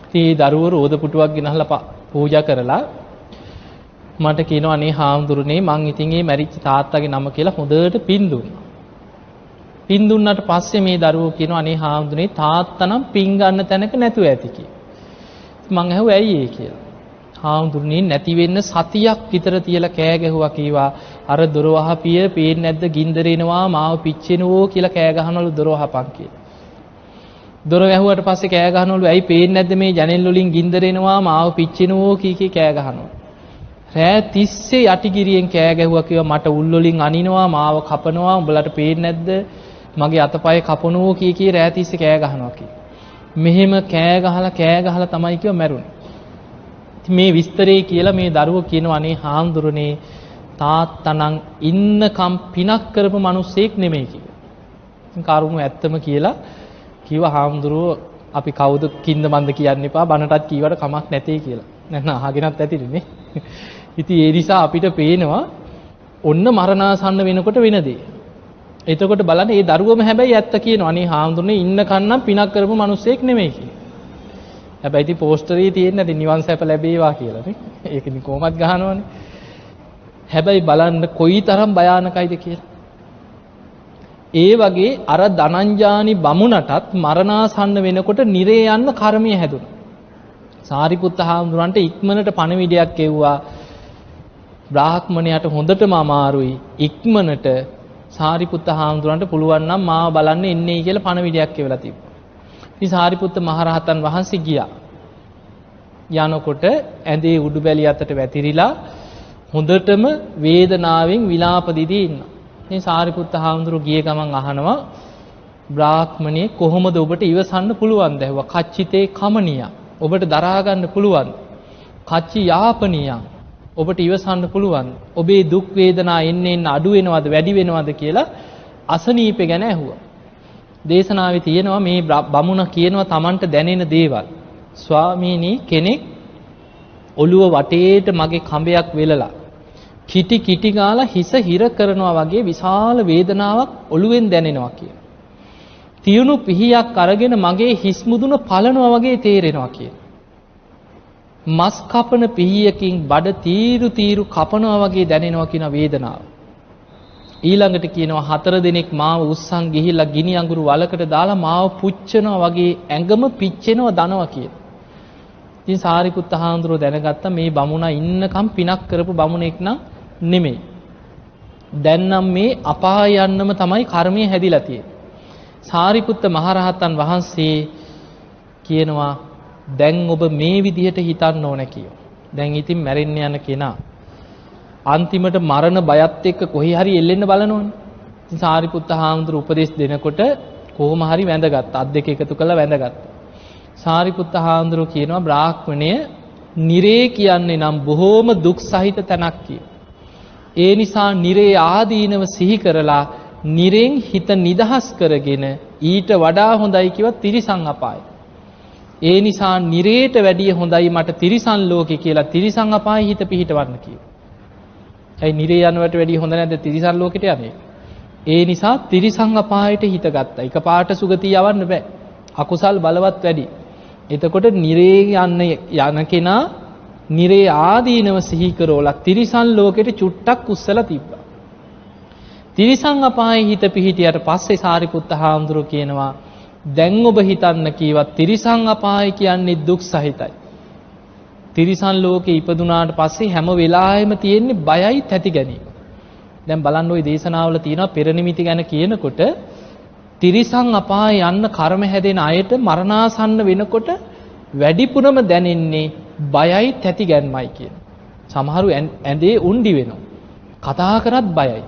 ඉතින් දරුවෝ රෝද පුටුවක් ගෙනහලා පූජා කරලා මට කියනවා අනේ හාමුදුරනේ මං ඉතින් මේ මැරිච්ච තාත්තගේ නම කියලා හොඳට පින් දුන්නා. පින් දුන්නාට පස්සේ මේ දරුවෝ කියනවා අනේ හාමුදුරනේ තාත්තා නම් පින් ගන්න තැනක නැතුව ඇති කියලා. මං ඇහුවා ඇයි ඒ කියලා. හාමුදුරනේ නැති වෙන්න සතියක් විතර තියලා කෑ ගැහුවා කීවා අර දොර වහපිය පේන්නේ නැද්ද ගින්දර එනවා මාව පිච්චෙනවෝ කියලා කෑ ගහනවලු දොර වහපන් කියලා. දොර වැහුවට පස්සේ කෑ ගහනවලු ඇයි පේන්නේ නැද්ද මේ ජනෙල් වලින් ගින්දර එනවා මාව පිච්චෙනවෝ කී කෑ ගහනවා. රෑ 30 යටිගිරියෙන් කෑ ගැහුවා කිව්වා මට උල් වලින් අනිනවා මාව කපනවා උඹලට පේන්නේ නැද්ද මගේ අතපය කපනවෝ කී රෑ 30 කෑ ගහනවා කී. මෙහෙම කෑ ගහලා තමයි කිව්වා මැරුණේ. මේ විස්තරේ කියලා මේ දරුවෝ කියනවා අනේ හාමුදුරනේ තාත්තනම් ඉන්නකම් පිනක් කරපු මිනිස්සෙක් නෙමෙයි කියලා. ඉතින් කරුණු ඇත්තම කියලා කිව්වා හාමුදුරුවෝ අපි කවුද කින්ද මන්ද කියන්න එපා බනටත් කීවට කමක් නැtei කියලා. නැත්නම් අහගෙනත් ඇතිනේ. ඉතින් ඒ නිසා අපිට පේනවා ඔන්න මරණාසන්න වෙනකොට වෙන දේ. එතකොට බලන්න මේ දරුවම හැබැයි ඇත්ත කියනවා අනේ හාමුදුරනේ ඉන්නකන්නම් පිනක් කරපු මිනිස්සෙක් නෙමෙයි කියලා. හැබැයි ඉතින් පෝස්ටරේ තියෙන්නේ නිවන් සැප ලැබේවා කියලා නේ. ඒක ඉතින් කොහොමත් ගහනවනේ. හැබැයි බලන්න කොයිතරම් භයානකයිද කියලා. ඒ වගේ අර ධනංජානි බමුණටත් මරණාසන්න වෙනකොට නිරේ යන්න කර්මය හැදුණා. සාරිපුත්ත හාමුදුරන්ට ඉක්මනට පණිවිඩයක් එව්වා. බ්‍රාහ්මණයාට හොඳටම අමාරුයි. ඉක්මනට සාරිපුත්ත හාමුදුරන්ට පුළුවන් නම් මාව බලන්න එන්නේ කියලා පණිවිඩයක් එවලා තිබ්බා. ඉතින් සාරිපුත්ත මහරහතන් වහන්සේ ගියා. යනකොට ඇඳේ උඩුබැලිය අතට වැතිරිලා හොඳටම වේදනාවෙන් විලාප දිදී ඉන්නවා. ඉතින් සාරිපුත්ත හාමුදුරුවෝ ගිය ගමන් අහනවා බ්‍රාහ්මණේ කොහොමද ඔබට ඉවසන්න පුළුවන්ද? ඇහුවා. කච්චිතේ කමනිය. ඔබට දරා ගන්න පුළුවන්. කච්චි යාපනිය. ඔබට ඉවසන්න පුළුවන්. ඔබේ දුක් වේදනා එන්න අඩු වෙනවද වැඩි වෙනවද කියලා අසනීපේ ගැන ඇහුවා. දේශනාවේ තියෙනවා මේ බමුණ කියනවා Tamanට දැනෙන දේවල්. ස්වාමීනි කෙනෙක් ඔළුව වටේට මගේ කඹයක් වෙලලා කිටි කිටි ගාලා හිස හිර කරනවා වගේ විශාල වේදනාවක් ඔළුවෙන් දැනෙනවා කියලා. තියුණු පිහියක් අරගෙන මගේ හිස් මුදුන පලනවා වගේ තේරෙනවා කියලා. මස් කපන පිහියකින් බඩ තීරු තීරු කපනවා වගේ දැනෙනවා කියන වේදනාව. ඊළඟට කියනවා 4 දිනක් මාව උස්සන් ගිහිල්ලා ගිනි අඟුරු වලකට දාලා මාව පුච්චනවා වගේ ඇඟම පිච්චෙනවා දනවා කියලා. ඉතින් සාරිපුත්ත හාමුදුරුවෝ දැනගත්තා මේ බමුණා ඉන්නකම් පිනක් කරපු බමුණෙක් නම් නෙමෙයි. දැන් නම් මේ අපාය යන්නම තමයි කර්මය හැදිලා තියෙන්නේ. සාරිපුත්ත මහරහතන් වහන්සේ කියනවා දැන් ඔබ මේ විදිහට හිතන්න ඕන කියනවා. දැන් ඉතින් මැරෙන්න යන කෙනා අන්තිමට මරණ බයත් එක්ක කොහේ හරි එල්ලෙන්න බලනෝනේ. ඉතින් සාරිපුත්ත හාමුදුරුවෝ උපදෙස් දෙනකොට කොහොම හරි වැඳගත්තා. අත් දෙක එකතු කරලා වැඳගත්තා. සාරිපුත්ත හාමුදුරුවෝ කියනවා බ්‍රාහ්මණය නිරේ කියන්නේ නම් බොහෝම දුක් සහිත තැනක් කියලා. ඒ නිසා නිරේ ආදීනව සිහි කරලා නිරෙන් හිත නිදහස් කරගෙන ඊට වඩා හොඳයි කිව්වත් තිරිසන් අපාය. ඒ නිසා නිරේට වැඩිය හොඳයි මට තිරිසන් ලෝකේ කියලා තිරිසන් අපාය හිත පිහිටවන්න කිව්වා. ඒ නිරේ යනවට වැඩිය හොඳ නැද්ද තිරිසන් ලෝකෙට යන්නේ? ඒ නිසා තිරිසන් අපායට හිත ගත්තා. එකපාරට සුගතිය යවන්න බෑ. අකුසල් බලවත් වැඩි. එතකොට නිරේ යන කෙනා නිරේ ආදීනව සිහි කරවලා තිරිසන් ලෝකෙට චුට්ටක් උස්සලා තිබ්බා. තිරිසන් අපායේ හිත පිහිටියට පස්සේ සාරිපුත්ත හාමුදුරුවෝ කියනවා දැන් ඔබ හිතන්න කීවා තිරිසන් අපාය කියන්නේ දුක් සහිතයි. තිරිසන් ලෝකේ ඉපදුනාට පස්සේ හැම වෙලාවෙම තියෙන්නේ බයයි තැති ගැනීම. දැන් බලන්න ওই දේශනාවල තියෙනවා පෙර නිමිති ගැන කියනකොට තිරිසන් අපාය යන්න කර්ම හැදෙන අයට මරණාසන්න වෙනකොට වැඩිපුරම දැනෙන්නේ බයයි තැති ගැන්මයි කියන. සමහරු ඇඳේ උණ්ඩි වෙනවා. කතා කරත් බයයි.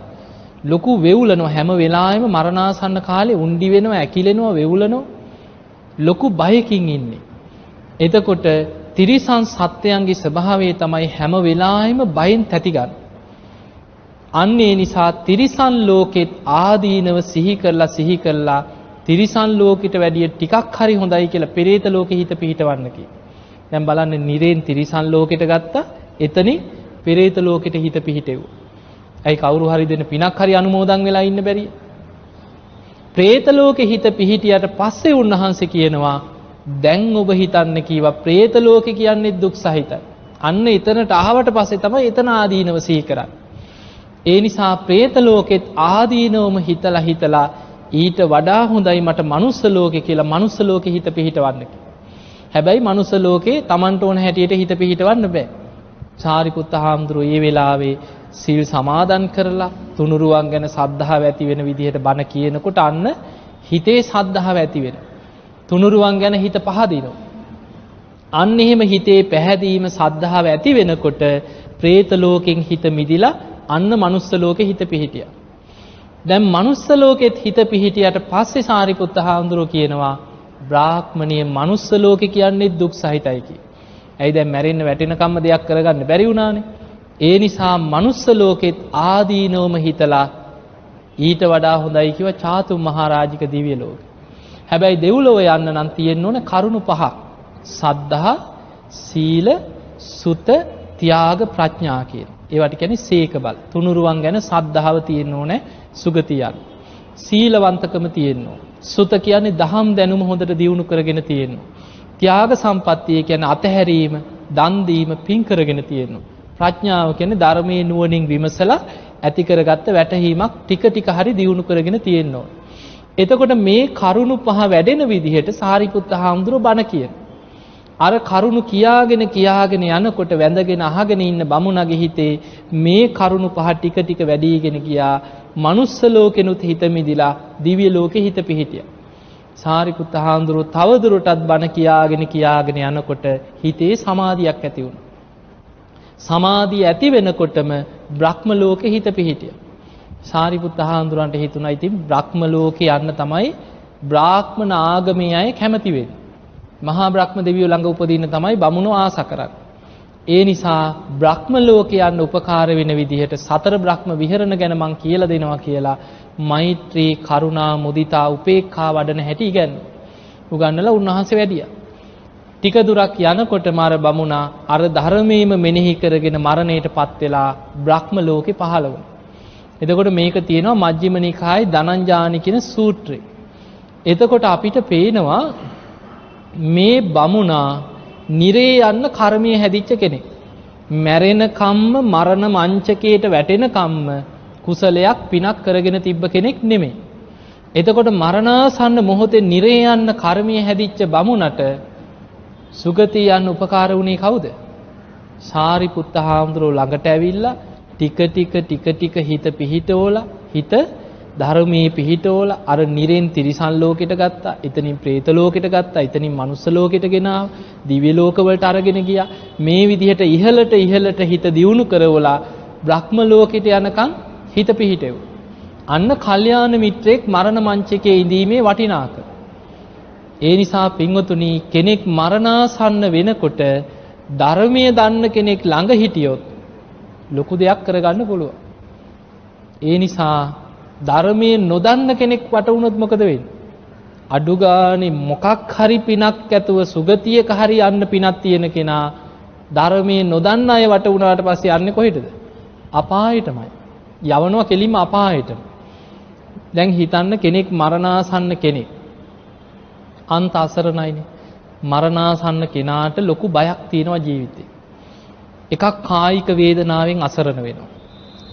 ලොකු වෙවුලනවා හැම වෙලාවෙම මරණාසන්න කාලේ උණ්ඩි වෙනවා, ඇකිලෙනවා, වෙවුලනවා. ලොකු බයකින් ඉන්නේ. එතකොට තිරිසන් සත්වයන්ගේ ස්වභාවය තමයි හැම වෙලාවෙම බයෙන් තැති ගන්න. අන්න ඒ නිසා තිරිසන් ලෝකෙත් ආදීනව සිහි කරලා තිරිසන් ලෝකෙට වැඩිය ටිකක් හරි හොඳයි කියලා පෙරේත ලෝකෙ හිත පිහිටවන්න කි. දැන් බලන්න නිරේන් තිරිසන් ලෝකෙට ගත්තා, එතනින් පෙරේත ලෝකෙට හිත පිහිටෙව්වා. ඇයි කවුරු හරි දෙන පිනක් හරි අනුමෝදන් වෙලා ඉන්න බැරිය? പ്രേත ලෝකෙ හිත පිහිටියට පස්සේ උන්වහන්සේ කියනවා දැන් ඔබ හිතන්න කීවා പ്രേත ලෝකෙ කියන්නේ දුක් සහිතයි. අන්න එතනට ආවට පස්සේ තමයි එතන ආදීනව සිහි කරන්නේ. ඒ නිසා പ്രേත ලෝකෙත් ආදීනවම හිතලා ඊට වඩා හොඳයි මට මනුස්ස ලෝකේ කියලා මනුස්ස ලෝකේ හිත පිහිටවන්න කියලා. හැබැයි මනුස්ස ලෝකේ Tamanට ඕන හැටියට හිත පිහිටවන්න බෑ. සාරිපුත්ත හාමුදුරුවෝ මේ වෙලාවේ සීල් සමාදන් කරලා තුනුරුවන් ගැන සද්ධාව ඇති වෙන විදිහට බණ කියනකොට අන්න හිතේ සද්ධාව ඇති වෙනවා. තුනුරුවන් ගැන හිත පහදිනවා. අන්න එහෙම හිතේ පැහැදීම සද්ධාව ඇති වෙනකොට പ്രേත ලෝකෙන් හිත මිදිලා අන්න මනුස්ස ලෝකෙ හිත පිහිටියා. දැන් මනුස්ස ලෝකෙත් හිත පිහිටියට පස්සේ සාරිපුත්ත හාමුදුරුවෝ කියනවා බ්‍රාහ්මණයේ මනුස්ස ලෝකෙ කියන්නේ දුක් සහිතයි කිය. ඇයි දැන් මැරෙන්න වැටෙනකම්ම දෙයක් කරගන්න බැරි වුණානේ. ඒ නිසා මනුස්ස ලෝකෙත් ආදීනවම හිතලා ඊට වඩා හොඳයි කිව්වා චාතුම් මහරජික දිව්‍ය ලෝකෙ. හැබැයි දෙව්ලොව යන්න නම් තියෙන්න ඕනේ කරුණු පහක්. සද්ධා, සීල, සුත, ත්‍යාග, ප්‍රඥා කියන. ඒවට කියන්නේ සීක බල. තුනුරුවන් ගැන සද්ධාව තියෙන්න ඕනේ සුගතියක්. සීලවන්තකම තියෙන්න ඕනේ. සුත කියන්නේ දහම් දැනුම හොඳට දියුණු කරගෙන තියෙන්න. ත්‍යාග සම්පත්තිය කියන්නේ අතහැරීම, දන් දීම, පින් කරගෙන තියෙන්න. ප්‍රඥාව කියන්නේ ධර්මයේ නුවණින් විමසලා ඇති කරගත්ත වැටහීමක් ටික ටික හරි දියුණු කරගෙන තියෙන්න ඕන. එතකොට මේ කරුණු පහ වැඩෙන විදිහට සාරිපුත්ත හාමුදුරුවෝ බණ කියන. අර කරුණු කියාගෙන යනකොට වැඳගෙන අහගෙන ඉන්න බමුණගේ හිතේ මේ කරුණු පහ ටික ටික වැඩිගෙන ගියා. මනුස්ස ලෝකෙනුත් හිත මිදිලා දිව්‍ය ලෝකෙ හිත පිහිටියා. සාරිපුත්ත හාමුදුරුවෝ තවදුරටත් බණ කියාගෙන යනකොට හිතේ සමාධියක් ඇති වුණා. සමාධිය ඇති වෙනකොටම බ්‍රහ්ම ලෝකෙ හිත පිහිටියා. සාරිපුත්ත හාමුදුරන්ට හිතුණා ඉතින් බ්‍රහ්ම ලෝකේ යන්න තමයි බ්‍රාහ්මණ ආගමේ අය කැමති වෙන්නේ. මහා බ්‍රහ්ම දෙවියෝ ළඟ උපදින්න තමයි බමුණෝ ආස කරන්නේ. ඒ නිසා බ්‍රහ්ම ලෝකේ යන්න උපකාර වෙන විදිහට සතර බ්‍රහ්ම විහරණ ගැන මං කියලා දෙනවා කියලා මෛත්‍රී, කරුණා, මුදිතා, උපේක්ඛා වඩන හැටි උගන්වලා උන්වහන්සේ වැඩියා. ටික දුරක් යනකොට මාර බමුණා අර ධර්මයේම මෙනෙහි කරගෙන මරණයටපත් වෙලා බ්‍රහ්ම ලෝකේ පහළ වුණා. එතකොට මේක තියෙනවා මජ්ක්‍ධිම නිකායේ ධනංජානි කියන සූත්‍රේ. එතකොට අපිට පේනවා මේ බමුණා නිරේ යන්න කර්මයේ හැදිච්ච කෙනෙක්. මැරෙන කම්ම මරණ මංචකයට වැටෙන කම්ම කුසලයක් පිනක් කරගෙන තිබ්බ කෙනෙක් නෙමෙයි. එතකොට මරණාසන්න මොහොතේ නිරේ යන්න කර්මයේ හැදිච්ච බමුණට සුගතිය යන්න උපකාර වුණේ කවුද? සාරිපුත්ත හාමුදුරුවෝ ළඟට ඇවිල්ලා ටික ටික හිත පිහිටෝලා හිත ධර්මයේ පිහිටෝලා අර නිරෙන් තිරිසන් ලෝකෙට ගත්තා. එතනින් പ്രേත ලෝකෙට ගත්තා. එතනින් මනුස්ස ලෝකෙට ගෙනාව. දිව්‍ය ලෝක වලට අරගෙන ගියා. මේ විදිහට ඉහළට හිත දියුණු කරවලා බ්‍රහ්ම ලෝකෙට යනකම් හිත පිහිටෙව්වා. අන්න කල්යාණ මිත්‍රෙක් මරණ මංචකයේ ඉඳීමේ වටිනාකම. ඒ නිසා පින්වතුනි කෙනෙක් මරණාසන්න වෙනකොට ධර්මයේ දන්න කෙනෙක් ළඟ හිටියොත් ලොකු දෙයක් කරගන්න පුළුවන්. ඒ නිසා ධර්මයේ නොදන්න කෙනෙක් වට වුණොත් මොකද වෙන්නේ? අඩු ගානේ මොකක් හරි පිනක් ඇතුව සුගතියක හරි යන්න පිනක් තියෙන කෙනා ධර්මයේ නොදන්න අය වට වුණාට පස්සේ යන්නේ කොහෙටද? අපායටමයි. යවනවා කෙලින්ම අපායටම. දැන් හිතන්න කෙනෙක් මරණාසන්න කෙනෙක් අන්ත අසරණයිනේ. මරණාසන්න කෙනාට ලොකු බයක් තියෙනවා ජීවිතේ. එකක් කායික වේදනාවෙන් අසරණ වෙනවා.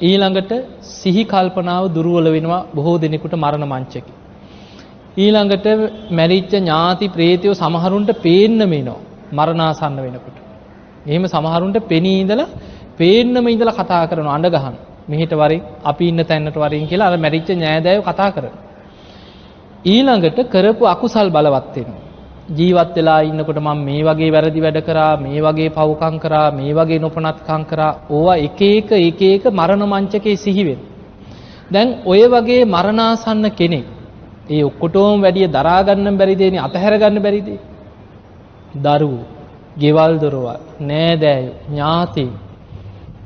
ඊළඟට සිහි කල්පනාව දුර්වල වෙනවා බොහෝ දිනෙකට මරණ මංචකේ. ඊළඟට මැරිච්ච ඥාති ප්‍රේතයෝ සමහරුන්ට පේන්නම එනවා මරණාසන්න වෙනකොට. එහෙම සමහරුන්ට පෙනී ඉඳලා පේන්නම ඉඳලා කතා කරනවා අඬ ගහන. මෙහෙට වරින් අපි ඉන්න තැනට වරින් කියලා අර මැරිච්ච ඥායදෑයෝ කතා කරනවා. ඊළඟට කරපු අකුසල් බලවත් වෙනවා. ජීවත් වෙලා ඉන්නකොට මම මේ වගේ වැරදි වැඩ කරා, මේ වගේ පව්කම් කරා, මේ වගේ නොපනත්කම් කරා. ඕවා එක එක මරණ මංචකේ සිහි වෙනවා. දැන් ඔය වගේ මරණාසන්න කෙනෙක් ඒ ඔක්කොටම වැඩිය දරා ගන්න බැරි දෙන්නේ අතහැර ගන්න බැරි දෙය. දරුවෝ, ගෙවල් දොරවල්, නෑදෑයෝ, ඥාති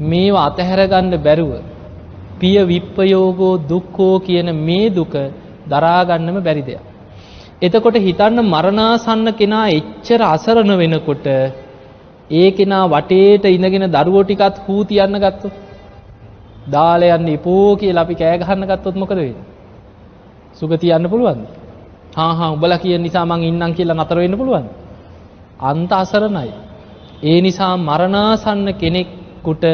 මේවා අතහැර ගන්න බැරුව පිය විප්පයෝගෝ දුක්ඛෝ කියන මේ දුක දරා ගන්නම බැරි දෙයක්. එතකොට හිතන්න මරණාසන්න කෙනා එච්චර අසරණ වෙනකොට ඒ කෙනා වටේට ඉඳගෙන දරුවෝ ටිකත් හූ තියන්න ගත්තොත් දාලා යන්න ඉපෝ කියලා අපි කෑ ගහන්න ගත්තොත් මොකද වෙන්නේ? සුගතිය යන්න පුළුවන්ද? උඹලා කියන නිසා මං ඉන්නම් කියලා නතර වෙන්න පුළුවන්ද? අන්ත අසරණයි. ඒ නිසා මරණාසන්න කෙනෙකුට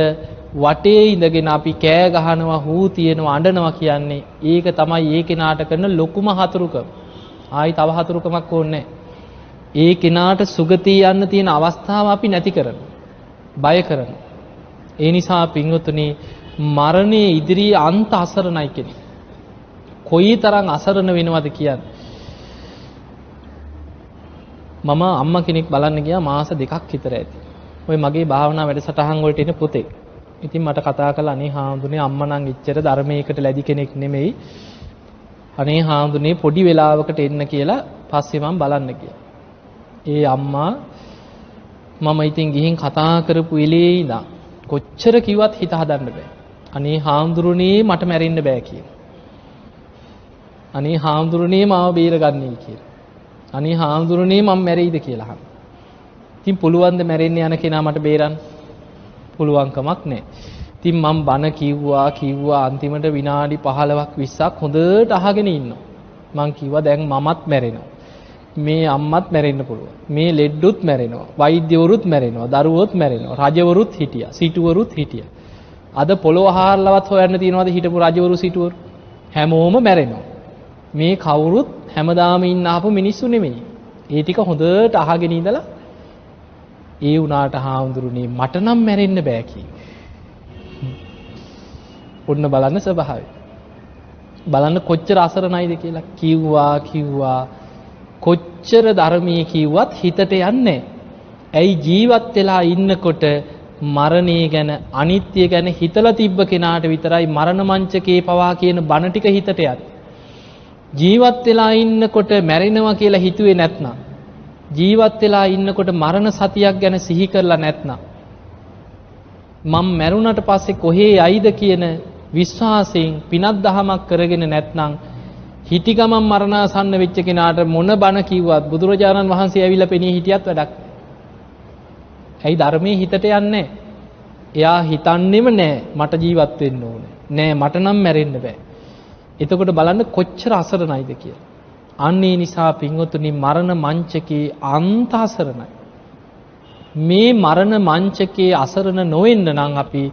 වටේ ඉඳගෙන අපි කෑ ගහනවා හූ තියනවා අඬනවා කියන්නේ ඒක තමයි ඒ කෙනාට කරන ලොකුම හතුරුකම. ආයි තව හතුරුකමක් ඕනේ ඒ කෙනාට සුගතිය යන්න තියෙන අවස්ථාව අපි නැති කරන බය කරන. ඒ නිසා පින්වතුනි මරණයේ ඉදිරියේ අන්ත අසරණයි කෙනෙක් කොයිතරම් අසරණ වෙනවද කියන්නේ. මම අම්මා කෙනෙක් බලන්න ගියා මාස 2ක් විතර ඇති. ඔය මගේ භාවනා වැඩසටහන් වලට එන පුතෙක්. ඉතින් මට කතා කළා අනේ හාමුදුරනේ අම්මා නම් ඉච්චර ධර්මයකට ලැබි කෙනෙක් නෙමෙයි. අනේ හාමුදුරනේ පොඩි වෙලාවකට එන්න කියලා පස්සේ මම බලන්න ගියා. ඒ අම්මා මම ඉතින් ගිහින් කතා කරපු වෙලේ ඉඳන් කොච්චර කිව්වත් හිත හදන්න බෑ. අනේ හාමුදුරනේ මට මැරෙන්න බෑ කියලා. අනේ හාමුදුරනේ මාව බේරගන්නයි කියලා. අනේ හාමුදුරනේ මම මැරෙයිද කියලා අහනවා. ඉතින් පුළුවන් ද මැරෙන්න යන කෙනා මට බේරන්න? පුළුවන් කමක් නැහැ. ඉතින් මම බණ කිව්වා අන්තිමට විනාඩි 15ක් 20ක් හොඳට අහගෙන ඉන්නවා. මං කිව්වා දැන් මමත් මැරෙනවා. මේ අම්මත් මැරෙන්න පුළුවන්. මේ ලෙඩ්ඩුත් මැරෙනවා. වෛද්‍යවරුත් මැරෙනවා. දරුවොත් මැරෙනවා. රජවරුත් හිටියා. සිටුවරුත් හිටියා. අද පොළොව හාරලවත් හොයන්න තියනවාද හිටපු රජවරු සිටුවරු? හැමෝම මැරෙනවා. මේ කවුරුත් හැමදාම ඉන්න ආපු මිනිස්සු නෙමෙයි. ඒ ටික හොඳට අහගෙන ඉඳලා ඒ උනාට හාමුදුරුවනේ මට නම් මැරෙන්න බෑ කිව්වේ. ඔන්න බලන්න ස්වභාවය. බලන්න කොච්චර අසරණයිද කියලා කිව්වා කොච්චර ධර්මයේ කිව්වත් හිතට යන්නේ. ඇයි ජීවත් වෙලා ඉන්නකොට මරණය ගැන අනිත්‍ය ගැන හිතලා තිබ්බ කෙනාට විතරයි මරණ මංචකේ පවා කියන බණ ටික හිතට යන්නේ. ජීවත් වෙලා ඉන්නකොට මැරෙනවා කියලා හිතුවේ නැත්නම් ජීවත් වෙලා ඉන්නකොට මරණ සතියක් ගැන සිහි කරලා නැත්නම් මම මැරුණට පස්සේ කොහේ යයිද කියන විශ්වාසයෙන් පිනක් දහමක් කරගෙන නැත්නම් හිටි ගමන් මරණාසන්න වෙච්ච කෙනාට මොන බණ කිව්වත් බුදුරජාණන් වහන්සේ ඇවිල්ලා පෙනී හිටියත් වැඩක් නැහැ. ඇයි ධර්මයේ හිතට යන්නේ? එයා හිතන්නේම නැහැ මට ජීවත් වෙන්න ඕනේ. නෑ මට නම් මැරෙන්න බෑ. එතකොට බලන්න කොච්චර අසරණයිද කියලා. අන්න ඒ නිසා පින්වතුනි මරණ මංචකේ අන්ත අසරණයි. මේ මරණ මංචකේ අසරණ නොවෙන්න නම් අපි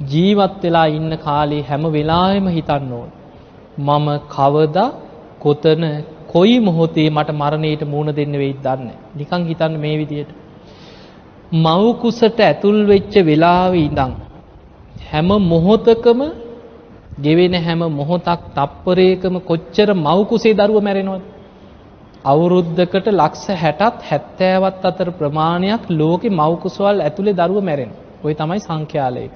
ජීවත් වෙලා ඉන්න කාලේ හැම වෙලාවෙම හිතන්න ඕන. මම කවදා කොතන කොයි මොහොතේ මට මරණයට මුහුණ දෙන්න වෙයිද දන්නේ. නිකන් හිතන්න මේ විදියට. මව් කුසට ඇතුල් වෙච්ච වෙලාවේ ඉඳන් හැම මොහොතකම ගෙවෙන හැම මොහොතක් තප්පරයකම කොච්චර මව් කුසේ දරුව මැරෙනවද? අවුරුද්දකට ලක්ෂ 60ත් 70ත් අතර ප්‍රමාණයක් ලෝකේ මව් කුසවල් ඇතුලේ දරුව මැරෙනවා. ওই තමයි සංඛ්‍යාලයක.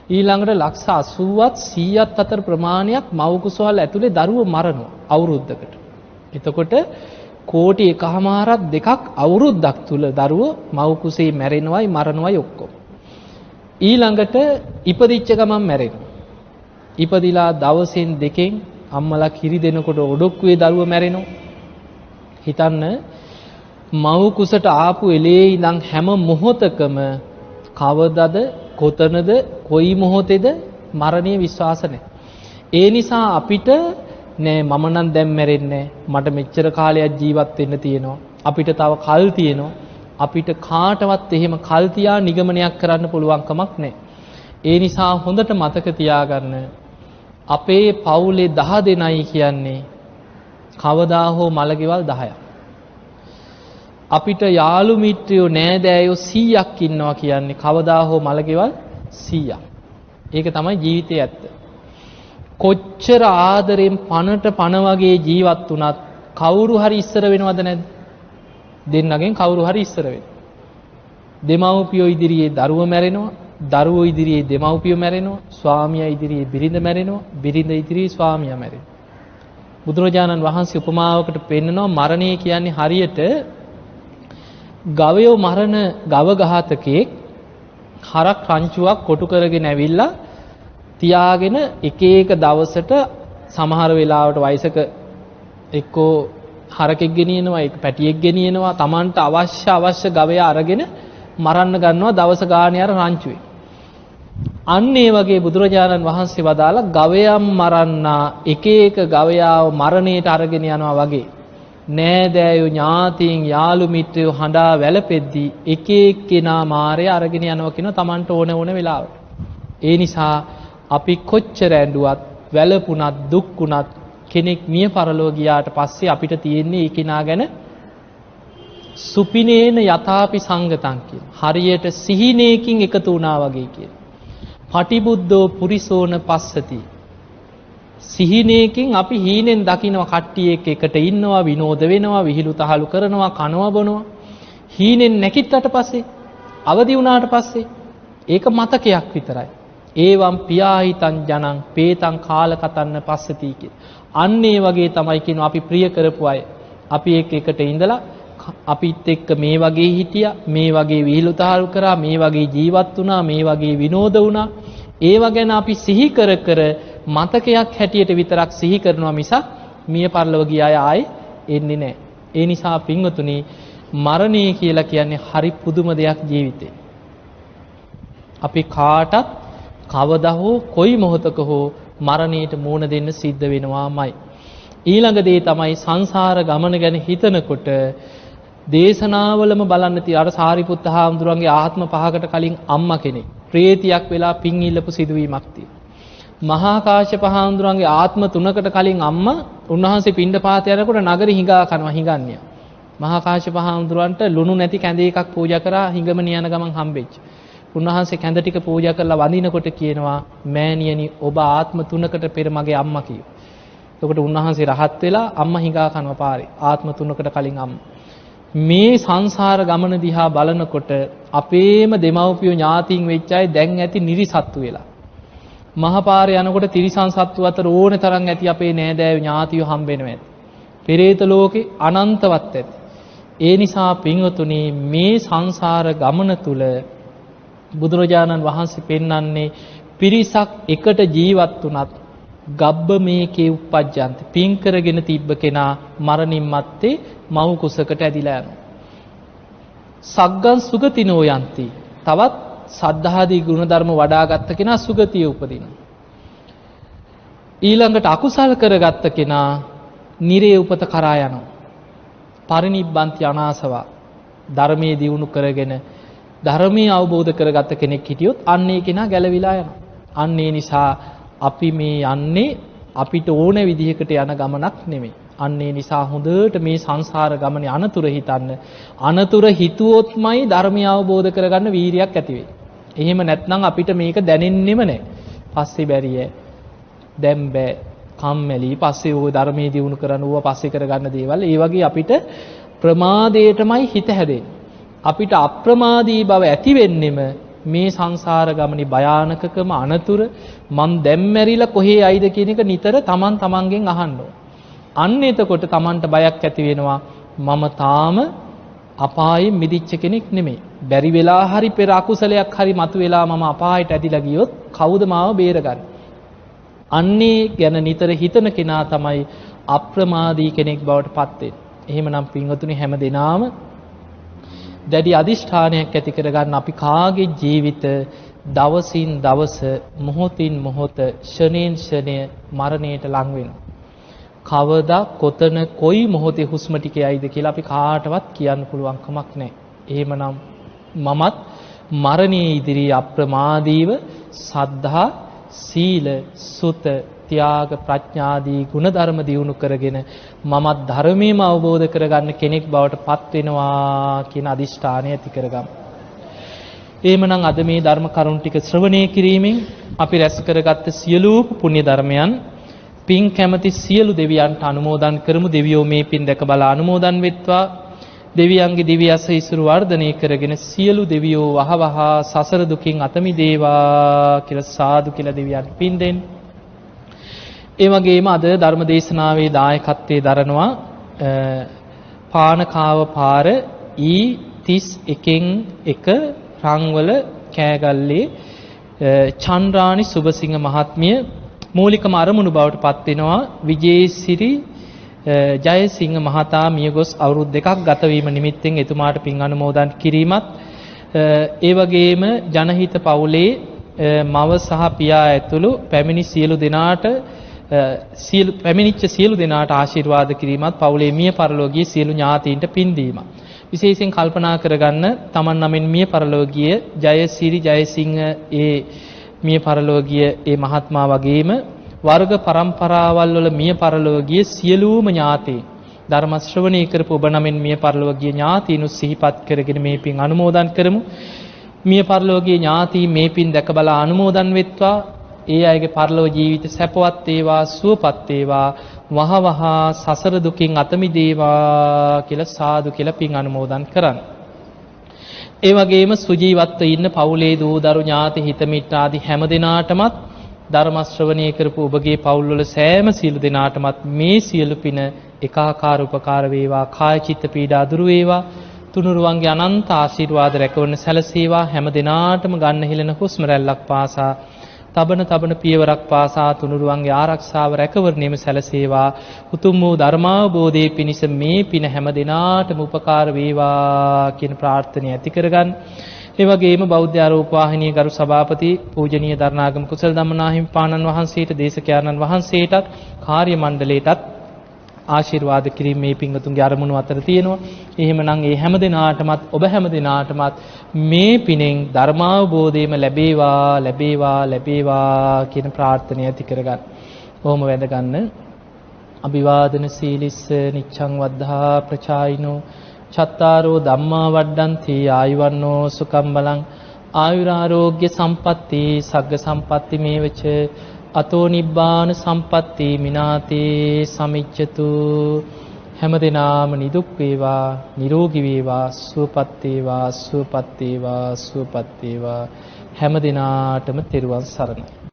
ඊළඟට ලක්ෂ 80ත් 100ත් අතර ප්‍රමාණයක් මව් කුසවල් ඇතුලේ දරුව මරනවා අවුරුද්දකට. එතකොට කෝටි 1.5ක් දෙකක් අවුරුද්දක් තුල දරුව මව් කුසේ මැරෙනවයි මරනවයි ඔක්කොම. ඊළඟට ඉපදිච්ච ගමන් මැරෙනවා. ඉපදිලා දවසෙන් දෙකෙන් අම්මලා කිරි දෙනකොට ඔඩොක්කුවේ දරුව මැරෙනවා. හිතන්න මව් කුසට ආපු එලේ ඉඳන් හැම මොහොතකම කවදද කොතනද කොයි මොහොතේද මරණය විශ්වාස නැහැ. ඒ නිසා අපිට නෑ මම නම් දැන් මැරෙන්නේ මට මෙච්චර කාලයක් ජීවත් වෙන්න තියෙනවා. අපිට තව කල් තියෙනවා. අපිට කාටවත් එහෙම කල් තියා නිගමනයක් කරන්න පුළුවන් කමක් නැහැ. ඒ නිසා හොඳට මතක තියාගන්න අපේ පවුලේ 10 දෙනයි කියන්නේ කවදා හෝ මලගෙවල් 10ක්. අපිට යාළු මිත්‍රයෝ නෑදෑයෝ 100ක් ඉන්නවා කියන්නේ කවදා හෝ මලගෙවල් 100ක්. ඒක තමයි ජීවිතයේ ඇත්ත. කොච්චර ආදරෙන් පණට පණ වගේ ජීවත් වුණත් කවුරු හරි ඉස්සර වෙනවද නැද්ද? දෙන්නගෙන් කවුරු හරි ඉස්සර වෙනවා. දෙමව්පියෝ ඉදිරියේ දරුවෝ මැරෙනවා. දරුවෝ ඉදිරියේ දෙමව්පියෝ මැරෙනවා. ස්වාමියා ඉදිරියේ බිරිඳ මැරෙනවා. බිරිඳ ඉදිරියේ ස්වාමියා මැරෙනවා. බුදුරජාණන් වහන්සේ උපමාවකට පෙන්නනවා මරණය කියන්නේ හරියට ගවයෝ මරණ ගව ඝාතකයෙක් හරක් රංචුවක් කොටු කරගෙන ඇවිල්ලා තියාගෙන එක එක දවසට සමහර වෙලාවට වයසක එක්කෝ හරකෙක් ගෙනියනවා එක පැටියෙක් ගෙනියනවා Tamanට අවශ්‍ය ගවයා අරගෙන මරන්න ගන්නවා දවස ගානේ අර රංචුවේ. අන්න ඒ වගේ බුදුරජාණන් වහන්සේ වදාලා ගවයන් මරන්නා එක එක ගවයාව මරණයට අරගෙන යනවා වගේ නෑදෑයෝ ඥාතීන් යාළු මිත්‍රයෝ හඬා වැළපෙද්දී එක එක්කෙනා මාරය අරගෙන යනවා කියන Tamanට ඕන වෙලාවට. ඒ නිසා අපි කොච්චර ඇඬුවත් වැළපුණත් දුක් වුණත් කෙනෙක් මිය පරලෝ ගියාට පස්සේ අපිට තියෙන්නේ ඒ කෙනා ගැන සුපිනේන යථාපි සංගතං කියන. හරියට සිහිනයකින් එකතු වුණා වගේ කියන. පටිබුද්ධෝ පුරිසෝන පස්සති. සිහිනයකින් අපි හීනෙන් දකිනවා කට්ටිය එකට ඉන්නවා විනෝද වෙනවා විහිළු තහළු කරනවා කනවා බොනවා. හීනෙන් නැකිට්ටට පස්සේ අවදි වුණාට පස්සේ ඒක මතකයක් විතරයි. ඒවම් පියාහිතං ජනං පේතං කාලකතන්න පස්සති කිය. අන්න ඒ වගේ තමයි කියනවා අපි ප්‍රිය කරපු අය. අපි එකට ඉඳලා අපිත් එක්ක මේ වගේ හිටියා, මේ වගේ විහිළු තහළු කරා, මේ වගේ ජීවත් වුණා, මේ වගේ විනෝද වුණා. ඒව ගැන අපි සිහි කර කර මතකයක් හැටියට විතරක් සිහි කරනවා මිසක් මිය පරලොව ගිය අය ආයේ එන්නේ නැහැ. ඒ නිසා පින්වතුනි මරණය කියලා කියන්නේ හරි පුදුම දෙයක් ජීවිතේ. අපි කාටත් කවදා හෝ කොයි මොහොතක හෝ මරණයට මුහුණ දෙන්න සිද්ධ වෙනවාමයි. ඊළඟ දේ තමයි සංසාර ගමන ගැන හිතනකොට දේශනාවලම බලන්න තිය අර සාරිපුත්ත හාමුදුරන්ගේ ආත්ම 5කට කලින් අම්මා කෙනෙක් ප්‍රේතියක් වෙලා පින් ඉල්ලපු සිදුවීමක් තියෙනවා. මහා කාශ්‍යප හාමුදුරන්ගේ ආත්ම 3කට කලින් අම්මා උන්වහන්සේ පිණ්ඩපාත යනකොට නගරේ හිඟා කනවා හිඟන්නේ. මහා කාශ්‍යප හාමුදුරන්ට ලුණු නැති කැඳේ එකක් පූජා කරා හිඟමන යන ගමන් හම්බෙච්ච. උන්වහන්සේ කැඳ ටික පූජා කරලා වඳිනකොට කියනවා මෑණියනි ඔබ ආත්ම 3කට පෙර මගේ අම්මා කිව්වා. එතකොට උන්වහන්සේ රහත් වෙලා අම්මා හිඟා කනවා පාරේ ආත්ම 3කට කලින් අම්මා. මේ සංසාර ගමන දිහා බලනකොට අපේම දෙමව්පියෝ ඥාතීන් වෙච්ච අය දැන් ඇති නිරිසත්තු වෙලා. මහපාරේ යනකොට තිරිසන් සත්තු අතර ඕනේ තරම් ඇති අපේ නෑදෑයෝ ඥාතියෝ හම්බෙනවා ඇති. පෙරේත ලෝකේ අනන්තවත් ඇති. ඒ නිසා පින්වතුනි මේ සංසාර ගමන තුල බුදුරජාණන් වහන්සේ පෙන්වන්නේ පිරිසක් එකට ජීවත් වුණත් ගබ්බ මේකේ උප්පජ්ජන්ති පින් කරගෙන තිබ්බ කෙනා මරණින් මත්තේ මව් කුසකට ඇදිලා යනවා. සග්ගං සුගතිනෝ යන්ති තවත් සද්ධාදී ගුණධර්ම වඩාගත්ත කෙනා සුගතිය උපදිනවා. ඊළඟට අකුසල් කරගත්ත කෙනා නිරේ උපත කරා යනවා. පරිනිබ්බන්ති අනාසවා ධර්මයේ දියුණු කරගෙන ධර්මයේ අවබෝධ කරගත්ත කෙනෙක් හිටියොත් අන්නේ කෙනා ගැලවිලා යනවා. අන්නේ නිසා අපි මේ යන්නේ අපිට ඕන විදිහකට යන ගමනක් නෙමෙයි. අන්නේ නිසා හොඳට මේ සංසාර ගමනේ අනතුරු හිතන්න. අනතුරු හිතුවොත්මයි ධර්මය අවබෝධ කරගන්න වීරියක් ඇති වෙන්නේ. එහෙම නැත්නම් අපිට මේක දැනෙන්නෙම නැහැ. පස්සේ බැරිය. දැන් බෑ. කම්මැලි. පස්සේ ওই ධර්මයේ දියුණු කරන ඌව පස්සේ කරගන්න දේවල්. ඒ වගේ අපිට ප්‍රමාදයටමයි හිත හැදෙන්නේ. අපිට අප්‍රමාදී බව ඇති වෙන්නෙම මේ සංසාර ගමනේ භයානකකම අනතුරු මං දැන් මැරිලා කොහේ යයිද කියන එක නිතර තමන්ගෙන් අහන්න ඕන. අන්න එතකොට තමන්ට බයක් ඇති වෙනවා මම තාම අපායෙන් මිදිච්ච කෙනෙක් නෙමෙයි. බැරි වෙලා හරි පෙර අකුසලයක් හරි මතුවෙලා මම අපායට ඇදිලා ගියොත් කවුද මාව බේරගන්නේ? අන්නේ ගැන නිතර හිතන කෙනා තමයි අප්‍රමාදී කෙනෙක් බවට පත් වෙන්නේ. එහෙමනම් පින්වතුනි හැම දිනාම දැඩි අදිෂ්ඨානයක් ඇති කරගන්න අපි කාගේ ජීවිත දවසින් දවස මොහොතින් මොහොත ෂණයෙන් ෂණය මරණයට ලං වෙනවා. කවදා කොතන කොයි මොහොතේ හුස්ම ටික යයිද කියලා අපි කාටවත් කියන්න පුළුවන් කමක් නැහැ. එහෙමනම් මමත් මරණයේ ඉදිරියේ අප්‍රමාදීව සද්ධා, සීල, සුත, ත්‍යාග, ප්‍රඥාදී ගුණධර්ම දියුණු කරගෙන මමත් ධර්මයේම අවබෝධ කරගන්න කෙනෙක් බවට පත් වෙනවා කියන අදිෂ්ඨානය ඇති කරගමු. එහෙමනම් අද මේ ධර්ම කරුණු ටික ශ්‍රවණය කිරීමෙන් අපි රැස් කරගත්ත සියලු පුණ්‍ය ධර්මයන් පින් කැමති සියලු දෙවියන්ට අනුමෝදන් කරමු. දෙවියෝ මේ පින් දැක බලා අනුමෝදන් වෙත්වා. දෙවියන්ගේ දිව්‍ය අසීසුරු වර්ධනය කරගෙන සියලු දෙවියෝ වහවහ සසර දුකින් අත මිදේවා කියලා සාදු කියලා දෙවියන්ට පින් දෙන්න. ඒ වගේම අද ධර්ම දේශනාවේ දායකත්වයේ දරනවා පානකාව පාර E31න් 1 රංවල කෑගල්ලේ චන්ද්‍රානි සුබසිංහ මහත්මිය මූලිකම අරමුණු බවට පත් වෙනවා. විජේසිරි ජයසිංහ මහතා මියගොස් අවුරුදු 2ක් ගත වීම නිමිත්තෙන් එතුමාට පින් අනුමෝදන් කිරීමත් ඒ වගේම ජනහිත පවුලේ මව සහ පියා ඇතුළු පැමිණිච්ච සියලු දෙනාට ආශිර්වාද කිරීමත් පවුලේ මිය පරලෝකීය සියලු ඥාතීන්ට පින් දීමත්. විශේෂයෙන් කල්පනා කරගන්න තමන් නමින් මිය පරලෝකීය ජයසිරි ජයසිංහ ඒ මිය පරලෝකීය ඒ මහත්මයා වගේම වර්ග පරම්පරාවල් වල මිය පරලෝකීය සියලුම ඥාතීන් ධර්ම ශ්‍රවණය කරපු ඔබ නමින් මිය පරලෝකීය ඥාතීනු සිහිපත් කරගෙන මේ පින් අනුමෝදන් කරමු. මිය පරලෝකීය ඥාතීන් මේ පින් දැක බලා අනුමෝදන් වෙත්වා. ඒ අයගේ පරලෝක ජීවිත සැපවත් වේවා, සුවපත් වේවා, වහවහ සසර දුකින් අත මිදේවා කියලා සාදු කියලා පින් අනුමෝදන් කරන්න. ඒ වගේම සුජීවත්ව ඉන්න පවුලේ දූ දරු ඥාති හිත මිත්‍ර ආදී හැම දිනාටමත් ධර්ම ශ්‍රවණය කරපු ඔබගේ පවුල් වල සෑම සියලු දෙනාටමත් මේ සියලු පින එකාකාර උපකාර වේවා. කාය චිත්ත පීඩා දුරු වේවා. තුනුරුවන්ගේ අනන්ත ආශිර්වාද රැකවන්න සැලසේවා. හැම දිනාටම ගන්න හෙළන හුස්ම රැල්ලක් පාසා තබන පියවරක් පාසා තුනුරුවන්ගේ ආරක්ෂාව රැකවරණයම සැලසේවා. උතුම් වූ ධර්මාවබෝධයේ පිණිස මේ පින හැම දිනාටම උපකාර වේවා කියන ප්‍රාර්ථනය ඇති කරගන්න. ඒ වගේම බෞද්ධ ආරෝප වාහිනිය ගරු සභාපති පූජනීය දරණාගම කුසල ධම්මනාහිමි පාණන් වහන්සේට දේශකයන්න් වහන්සේටත් කාර්ය මණ්ඩලයටත් ආශිර්වාද කිරීම මේ පින්වතුන්ගේ අරමුණු අතර තියෙනවා. එහෙමනම් ඒ හැම දිනාටමත් ඔබ හැම දිනාටමත් මේ පිනෙන් ධර්මාවබෝධයම ලැබේවා ලැබේවා ලැබේවා කියන ප්‍රාර්ථනය ඇති කරගන්න. බොහොම වැඳ ගන්න. අභිවාදන සීලිස්ස නිච්ඡං වද්ධා ප්‍රචායිනෝ චත්තාරෝ ධම්මා වඩ්ඩಂತಿ ආයුවන්නෝ සුඛම් බලං ආයුරාෝග්‍ය සම්පatti සග්ග සම්පatti මේවච අතෝ නිබ්බාන සම්පatti මිනාතේ සමිච්ඡතු හැමදෙනාම නිදුක් වේවා නිරෝගී වේවා සුවපත් වේවා සුවපත් වේවා සුවපත් වේවා හැමදෙනාටම තෙරුවන් සරණයි.